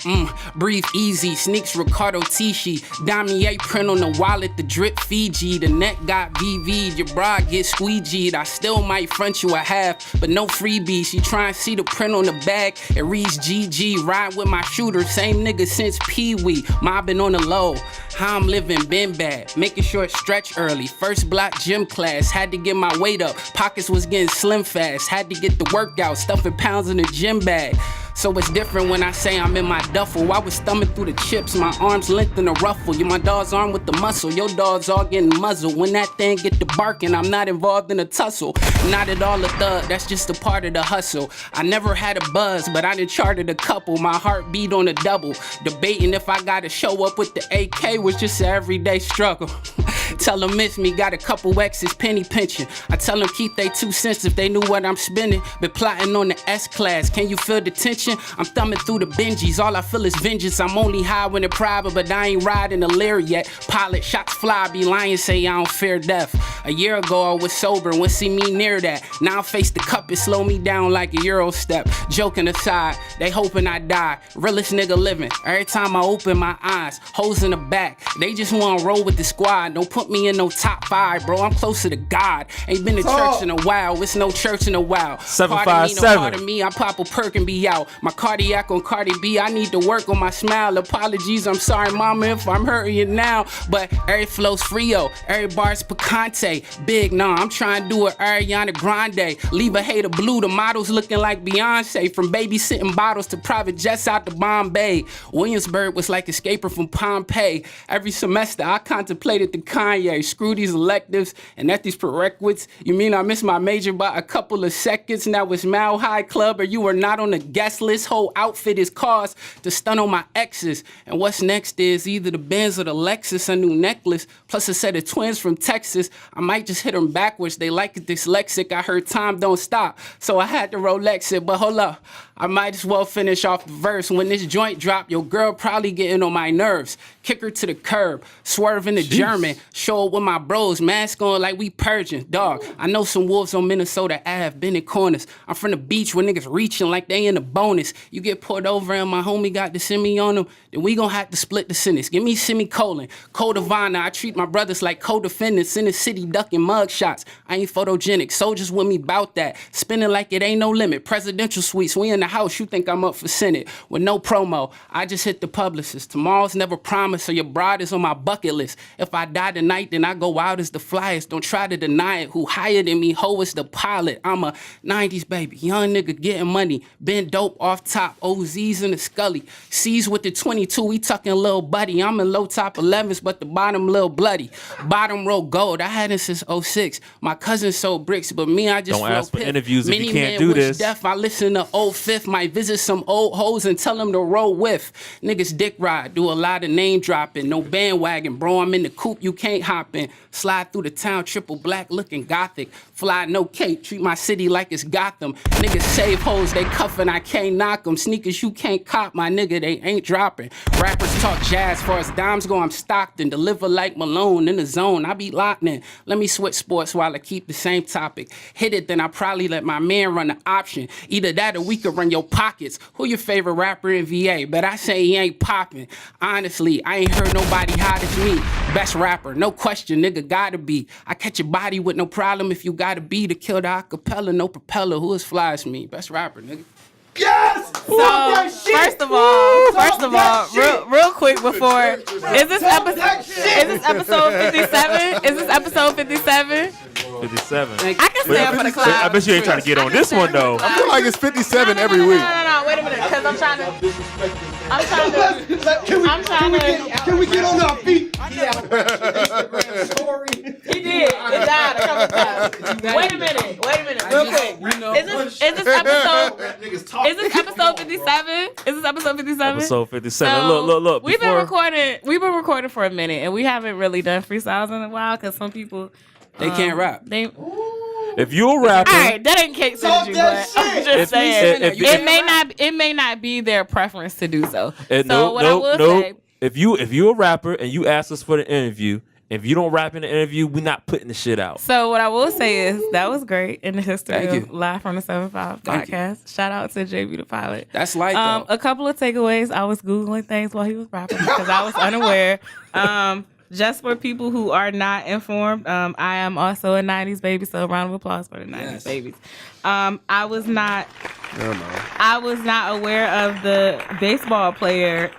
Breathe easy, sneaks Ricardo Tisci. Damier print on the wallet, the drip Fiji. The neck got VV'd, your bra get squeegeed. I still might front you a half, but no freebie. She try and see the print on the bag, it reads GG. Ride with my shooter, same nigga since Pee-wee. Mobbing on the low, how I'm living been bad. Making sure it stretch early, first block gym class. Had to get my weight up, pockets was getting slim fast. Had to get the workout, stuffing pounds in the gym bag. So it's different when I say I'm in my duffel. I was thumbing through the chips, my arms length in a ruffle. You my dog's arm with the muscle, your dog's all getting muzzled. When that thing get to barking, I'm not involved in a tussle. Not at all a thug, that's just a part of the hustle. I never had a buzz, but I done charted a couple. My heart beat on a double. Debating if I gotta show up with the AK was just an everyday struggle. Tell them miss me, got a couple X's penny pinching. I tell them keep they 2 cents if they knew what I'm spending. Been plotting on the S-class, can you feel the tension? I'm thumbing through the Benjis, all I feel is vengeance. I'm only high when it's private, but I ain't riding a Lear yet. Pilot shots fly, be lying, say I don't fear death. A year ago I was sober, wouldn't see me near that. Now I face the cup and slow me down like a Euro step. Joking aside, they hoping I die. Realest nigga living, every time I open my eyes. Hoes in the back, they just wanna roll with the squad. Don't put me in no top 5, bro, I'm closer to God. Ain't been to church in a while, it's no church in a while. 757. Part of me, I pop a perk and be out. My cardiac on Cardi B, I need to work on my smile. Apologies, I'm sorry mama if I'm hurting you now. But every flow's Frio, every bar's picante. Big, nah, I'm trying to do it Ariana Grande. Leave a hater blue, the models looking like Beyonce. From babysitting bottles to private jets out to Bombay. Williamsburg was like escaping from Pompeii. Every semester I contemplated the Kanye. Screw these electives and at these prerequisites. You mean I missed my major by a couple of seconds? Now it's Mile High Club or you are not on the guest list. Whole outfit is cause to stun on my exes. And what's next is either the Benz or the Lexus, a new necklace, plus a set of twins from Texas. I might just hit them backwards. They like it dyslexic. I heard time don't stop, so I had to Rolex it. But hold up, I might as well finish off the verse. When this joint drop, your girl probably getting on my nerves. Kick her to the curb, swerving the German. Show up with my bros, mask on like we purging. Dog, I know some wolves on Minnesota Ave, been in corners. I'm from the beach where niggas reaching like they in the bonus. You get pulled over and my homie got the semi on him, then we gon' have to split the sentence. Give me semicolon. Code of honor, I treat my brothers like co-defendants in the city ducking mug shots. I ain't photogenic, soldiers with me bout that. Spinning like it ain't no limit. Presidential suites, we in the house, you think I'm up for Senate. With no promo, I just hit the publicist. Tomorrow's never promised, so your bride is on my bucket list. If I die tonight, then I go out as the flyest. Don't try to deny it. Who higher than me, ho is the pilot. I'm a 90s baby, young nigga getting money. Been dope off top, OZs in the Scully. C's with the 22, we tucking little buddy. I'm in low top 11s, but the bottom little bloody. Bottom row gold, I had it since 06. My cousin sold bricks, but me, I just don't flow ask for pit. interviews if Many you can't men do wish this. Death, I listen to Old Fifth, might visit some old hoes and tell them to roll with. Niggas dick ride, do a lot of name dropping. No bandwagon, bro, I'm in the coupe, you can't hop in. Slide through the town, triple black, looking gothic. Fly no cape, treat my city like it's Gotham. Niggas save hoes, they cuffin', I can't knock them. Sneakers you can't cop, my nigga, they ain't dropping. Rappers talk jazz, far as dimes go, I'm Stockton. Deliver like Malone, in the zone, I be locked in. Let me switch sports while I keep the same topic. Hit it, then I probably let my man run the option. Either that or we could run your pockets. Who your favorite rapper in VA? But I say he ain't popping. Honestly, I ain't heard nobody hot as me. Best rapper, no question, nigga, gotta be. I catch your body with no problem if you gotta be to kill the acapella, no propeller. Who as fly as me? Best rapper, nigga. Yes! So, first of all, real quick before, is this episode 57? Is this episode 57? 57. I can stay up for the cloud. I bet you ain't trying to get on this one though. I feel like it's 57 every week. No, wait a minute, because I'm trying to. Can we get on our feet? He did. It died a couple times. Wait a minute, real quick. Is this episode 57? Is this episode 57? Episode 57. So, Look. We've been recording for a minute, and we haven't really done freestyles in a while because some people they can't rap. If you're a rapper, all right, that ain't Cake Synergy, but I'm just saying it may not be their preference to do so. I will say, if you're a rapper and you ask us for the interview, if you don't rap in the interview, we're not putting the shit out. So what I will say is that was great in the history of Live from the 7-5 podcast. Shout out to JB the Pilot. That's like a couple of takeaways. I was Googling things while he was rapping because I was unaware. just for people who are not informed, I am also a 90s baby, so a round of applause for the 90s babies. I was not aware of the baseball player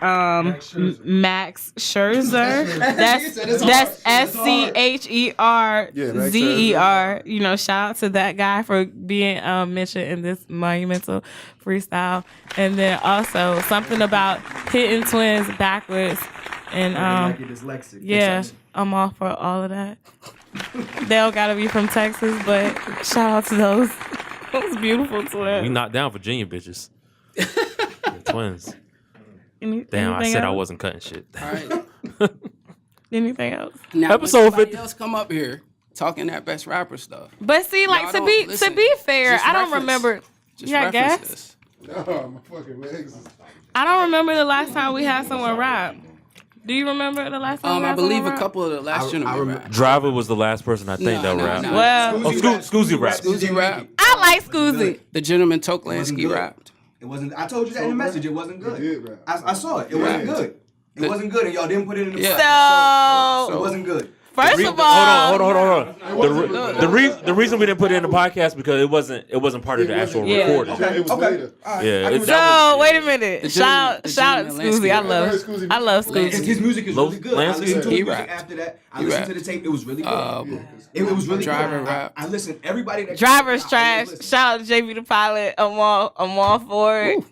Max Scherzer. That's SCHERZER. You know, shout out to that guy for being mentioned in this monumental freestyle. And then also something about hitting twins backwards. And yeah, I'm all for all of that. They all gotta be from Texas, but shout out to those beautiful twins. We knocked down Virginia bitches. Twins. Damn, I said else? I wasn't cutting shit. All right. Anything else? Now, Episode 50 else come up here talking that best rapper stuff. But see, like to be fair, I don't remember. Yeah, guess. No, my fucking legs. I don't remember the last time we had someone rap. Do you remember the last time? I believe a couple of the last gentlemen rap. Driver was the last person I think that rapped. Well, Scoozy rap. Scoozy rap. I like Scoozy. The gentleman Toklansky rapped. It wasn't. I told you that in the message. It wasn't good. I saw it. It wasn't good. It wasn't good, and y'all didn't put it in the So it wasn't good. First of all, hold on. The reason we didn't put it in the podcast because it wasn't part of the actual recording. Okay, it was later. Yeah. So wait a minute. Shout out Scoozy. I love Scoozy. His music is really good. I listened to He his music rapped. after that. I listened to the tape. It was really good. It was really Driver good. rap. I listened. Everybody that Driver's trash. Shout out to JB the Pilot. I'm all for it.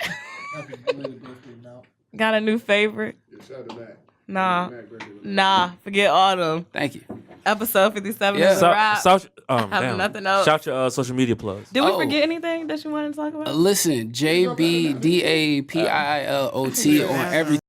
Got a new favorite? Shout out to Mac. Nah. Forget all them. Thank you. Episode 57 is a wrap. Have nothing else. Shout your social media plugs. Did we forget anything that you wanted to talk about? Listen, JBDAPILOT on everything.